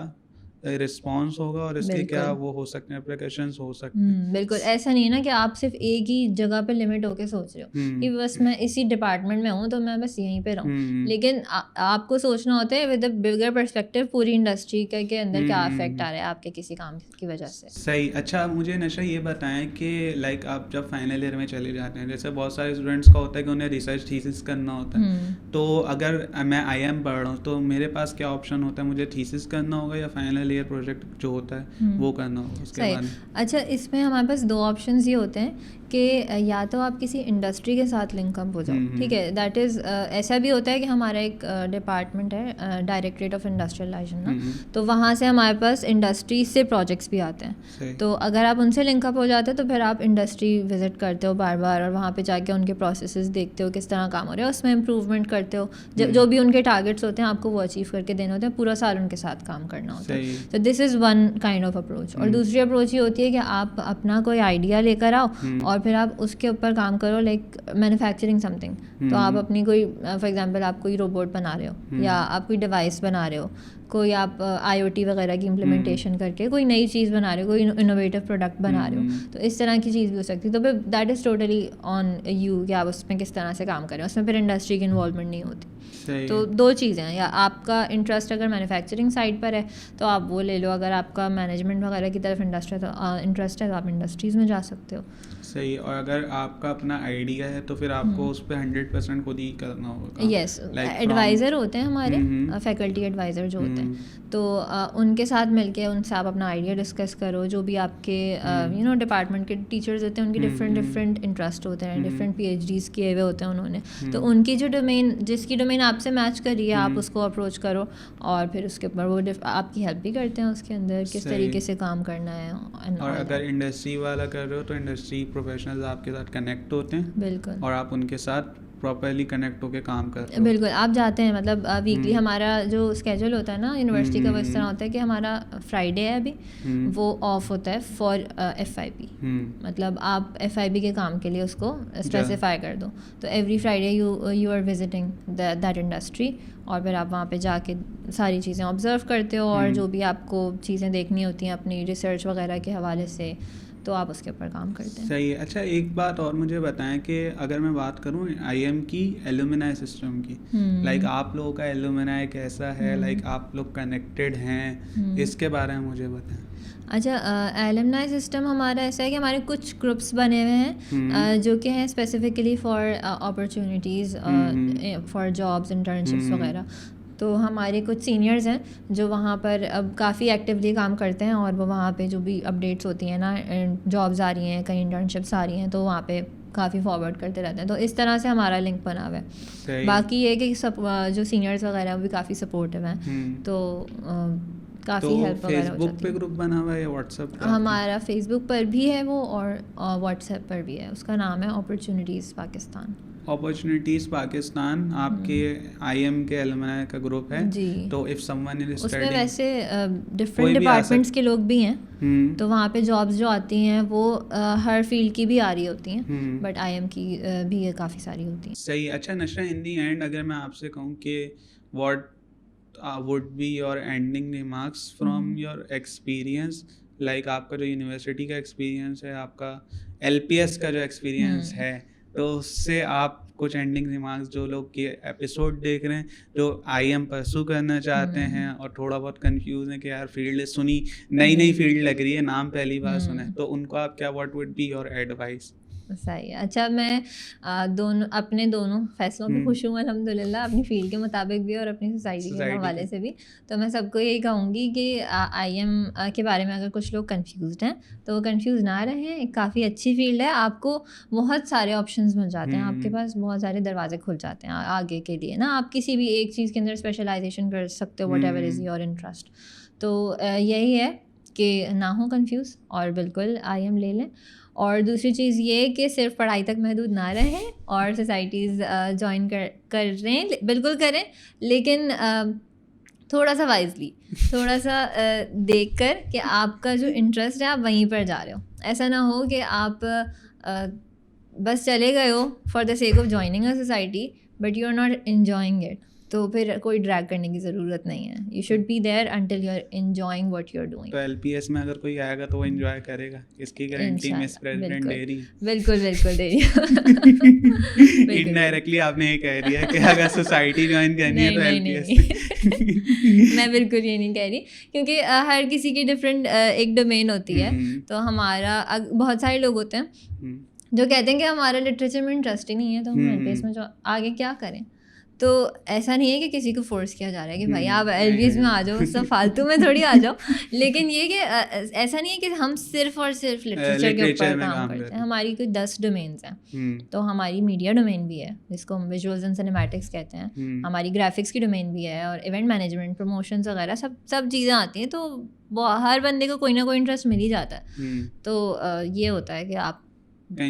रिस्पॉन्स होगा और इसके क्या वो हो सकते हैं, एप्लीकेशंस हो सकते हैं। बिल्कुल ऐसा नहीं है ना कि आप सिर्फ एक ही जगह पे लिमिट होके सोच रहे हो कि बस मैं इसी डिपार्टमेंट में हूँ तो मैं बस यहीं पे रहूँ। लेकिन आपको सोचना होता है विद अ बिगर पर्सपेक्टिव पूरी इंडस्ट्री के अंदर क्या इफेक्ट आ रहा है आपके किसी काम की वजह से। सही। अच्छा मुझे नशा ये बताएं कि लाइक आप जब फाइनल ईयर में चले जाते हैं, जैसे बहुत सारे स्टूडेंट्स का होता है कि उन्हें रिसर्च थीसिस करना होता है, तो अगर मैं IIM पढ़ रहा हूँ तो मेरे पास क्या ऑप्शन होता है, मुझे थीसिस करना होगा या फाइनल ईयर प्रोजेक्ट जो होता है वो करना होगा उसके बारे में? अच्छा इसमें हमारे पास 2 ऑप्शंस ये होते हैं कि या तो आप किसी इंडस्ट्री के साथ लिंकअप हो जाओ, ठीक है, दैट इज़ ऐसा भी होता है कि हमारा एक डिपार्टमेंट है डायरेक्टरेट ऑफ इंडस्ट्रियलाइजेशन ना, तो वहाँ से हमारे पास इंडस्ट्री से प्रोजेक्ट्स भी आते हैं। तो अगर आप उनसे लिंकअप हो जाते हो तो फिर आप इंडस्ट्री विजिट करते हो बार बार और वहाँ पे जाके उनके प्रोसेसेस देखते हो किस तरह काम हो रहा है, उसमें इम्प्रूवमेंट करते हो। जो भी उनके टारगेट्स होते हैं आपको वो अचीव करके देने होते हैं, पूरा साल उनके साथ काम करना होता है। तो this is one kind of approach. और दूसरी अप्रोच ये होती है कि आप अपना कोई आइडिया लेकर आओ और फिर आप उसके ऊपर काम करो, लाइक मैन्युफैक्चरिंग समथिंग। तो आप अपनी कोई फॉर एग्जांपल आप कोई रोबोट बना रहे हो या आप कोई डिवाइस बना रहे हो, कोई आप IoT वगैरह की इम्प्लीमेंटेशन करके कोई नई चीज़ बना रहे हो, कोई इनोवेटिव प्रोडक्ट बना रहे हो, तो इस तरह की चीज़ भी हो सकती है। तो फिर that is totally on you कि आप उसमें किस तरह से काम करें, उसमें फिर इंडस्ट्री की इन्वॉल्वमेंट नहीं होती। तो 2 चीज़ें हैं, या आपका इंटरेस्ट अगर मैन्युफैक्चरिंग साइड पर है तो आप वो ले लो, अगर आपका मैनेजमेंट वगैरह की तरफ इंटरेस्ट है तो आप इंडस्ट्रीज़ में जा सकते हो। सही। और अगर आपका अपना आइडिया है तो फिर आपको उस पर 100% खुद ही करना होगा। यस, एडवाइज़र होते हैं हमारे फैकल्टी एडवाइज़र जो होते हैं, तो उनके साथ मिलके उनसे आप अपना आइडिया डिस्कस करो। जो भी आपके डिपार्टमेंट के टीचर्स होते हैं उनके डिफरेंट इंटरेस्ट होते हैं, डिफरेंट PhDs किए हुए होते हैं उन्होंने, तो उनकी जो जिसकी डोमेन आपसे मैच कर रही है आप उसको अप्रोच करो और फिर उसके ऊपर वो आपकी हेल्प भी करते हैं उसके अंदर किस तरीके से काम करना है। और अगर इंडस्ट्री वाला कर रहे हो तो इंडस्ट्री प्रोफेशनल्स आपके साथ कनेक्ट होते हैं, बिल्कुल, और आप उनके साथ प्रॉपर्ली कनेक्ट होकर काम करते हो। बिल्कुल, आप जाते हैं, मतलब वीकली हमारा जो स्केड्यूल होता है ना यूनिवर्सिटी का वो इस तरह होता है कि हमारा फ्राइडे है अभी वो ऑफ होता है फॉर FIP, मतलब आप FIP के काम के लिए उसको स्पेसिफाई कर दो। तो every Friday you are visiting that industry और फिर आप वहाँ पे जाके सारी चीज़ें ऑब्जर्व करते हो और जो भी आपको चीज़ें देखनी होती हैं अपनी रिसर्च वगैरह के हवाले से तो आप उसके ऊपर काम करते हैं। सही है। अच्छा एक बात और मुझे बताएं कि अगर मैं बात करूं IIM की एलुमनाई सिस्टम की, लाइक आप लोगों का एलुमनाई कैसा है, लाइक आप लोग कनेक्टेड हैं, इसके बारे में मुझे बताएं। अच्छा, एलुमनाई सिस्टम हमारा ऐसा है कि हमारे कुछ ग्रुप्स बने हुए हैं जो कि हैं specifically for opportunities for jobs internships वगैरह। तो हमारे कुछ सीनियर्स हैं जो वहाँ पर अब काफ़ी एक्टिवली काम करते हैं और वो वहाँ पे जो भी अपडेट्स होती हैं ना, जॉब्स आ रही हैं, कहीं इंटर्नशिप्स आ रही हैं, तो वहाँ पे काफ़ी फॉरवर्ड करते रहते हैं। तो इस तरह से हमारा लिंक बना हुआ है। बाकी ये कि सब जो सीनियर्स वगैरह हैं वो भी काफ़ी सपोर्टिव हैं, तो काफ़ी हेल्प वगैरह हो जाती है। फेसबुक पे ग्रुप बना हुआ है या व्हाट्सएप पे? हमारा फेसबुक पर भी है वो और व्हाट्सएप पर भी है, उसका नाम है अपॉर्चुनिटीज़ पाकिस्तान। अपॉर्चुनिटीज पाकिस्तान आपके आईएम के एलुमनाई का ग्रुप है जी। तो इफ समवन इज उसमें स्टडीइंग वैसे डिफरेंट डिपार्टमेंट्स के लोग भी हैं, तो वहाँ पे जॉब्स जो आती हैं वो हर फील्ड की भी आ रही होती हैं, बट आईएम की भी काफ़ी सारी होती हैं। सही। अच्छा नशरा, इन दी एंड अगर मैं आपसे कहूँ कि what would be your ending remarks from your experience, like आपका जो यूनिवर्सिटी का एक्सपीरियंस है, आपका एलपीएस का जो एक्सपीरियंस है, तो उससे आप कुछ एंडिंग रिमार्क्स जो लोग के एपिसोड देख रहे हैं जो आईएम परसू करना चाहते हैं और थोड़ा बहुत कंफ्यूज है कि यार फील्ड सुनी नई फील्ड लग रही है, नाम पहली बार सुना है, तो उनको आप क्या what would be your advice? सही है। अच्छा, मैं अपने दोनों फैसलों पे खुश हूँ अल्हम्दुलिल्लाह, अपनी फील्ड के मुताबिक भी और अपनी सोसाइटी के हवाले से भी। तो मैं सबको यही कहूँगी कि आईएम के बारे में अगर कुछ लोग कंफ्यूज्ड हैं तो वो कंफ्यूज ना रहें, एक काफ़ी अच्छी फील्ड है, आपको बहुत सारे ऑप्शंस मिल जाते हैं, आपके पास बहुत सारे दरवाजे खुल जाते हैं आगे के लिए ना, आप किसी भी एक चीज़ के अंदर स्पेशलाइजेशन कर सकते हो, what ever is your interest. तो यही है कि ना हो कंफ्यूज और बिल्कुल आईएम ले लें। और दूसरी चीज़ ये कि सिर्फ पढ़ाई तक महदूद ना रहें और सोसाइटीज़ ज्वाइन करें, बिल्कुल करें, लेकिन थोड़ा सा वाइजली, थोड़ा सा देख कर कि आपका जो इंटरेस्ट है आप वहीं पर जा रहे हो। ऐसा ना हो कि आप बस चले गए हो for the sake of joining a society but you are not enjoying it, तो फिर कोई ड्रैग करने की ज़रूरत नहीं है। You should be there until you are enjoying what you are doing. तो एलपीएस में अगर कोई आएगा तो वो एंजॉय करेगा, इसकी गारंटी मिस प्रेसिडेंट दे रही है। बिल्कुल दे रही है। इनडायरेक्टली आपने ये कह दिया कि अगर सोसाइटी ज्वाइन करनी है तो एलपीएस। मैं बिल्कुल ये नहीं कह रही, क्योंकि हर किसी की डिफरेंट एक डोमेन होती है। तो हमारा बहुत सारे लोग होते हैं जो कहते हैं कि हमारा लिटरेचर में इंटरेस्ट ही नहीं है, तो हम एलपीएस में आगे क्या करें। तो ऐसा नहीं है कि किसी को फोर्स किया जा रहा है कि भाई आप एलपीएस में आ जाओ, सब फालतू में थोड़ी आ जाओ। लेकिन ये कि ऐसा नहीं है कि हम सिर्फ और सिर्फ लिटरेचर के ऊपर काम करते हैं। हमारी कोई 10 डोमेन्स हैं। तो हमारी मीडिया डोमेन भी है जिसको हम विजुअल्स एंड सिनेमैटिक्स कहते हैं, हमारी ग्राफिक्स की डोमेन भी है, और इवेंट मैनेजमेंट, प्रमोशंस वगैरह सब चीज़ें आती हैं। तो हर बंदे को कोई ना कोई इंटरेस्ट मिल ही जाता है। तो ये होता है कि आप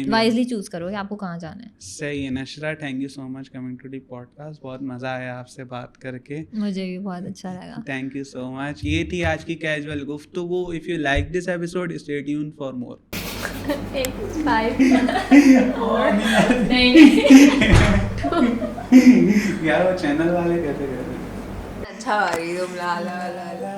वाइजली चूज करो कि आपको कहाँ जाना है। सही है। Nashra, thank you so much coming to the podcast, बहुत मज़ा आया आपसे बात करके। मुझे भी बहुत अच्छा लगा। Thank you so much. ये थी आज की कैजुअल गुफ्तगू। If you like this episode stay tuned for more. यार वो चैनल वाले कहते अच्छा तुम ला ला ला ला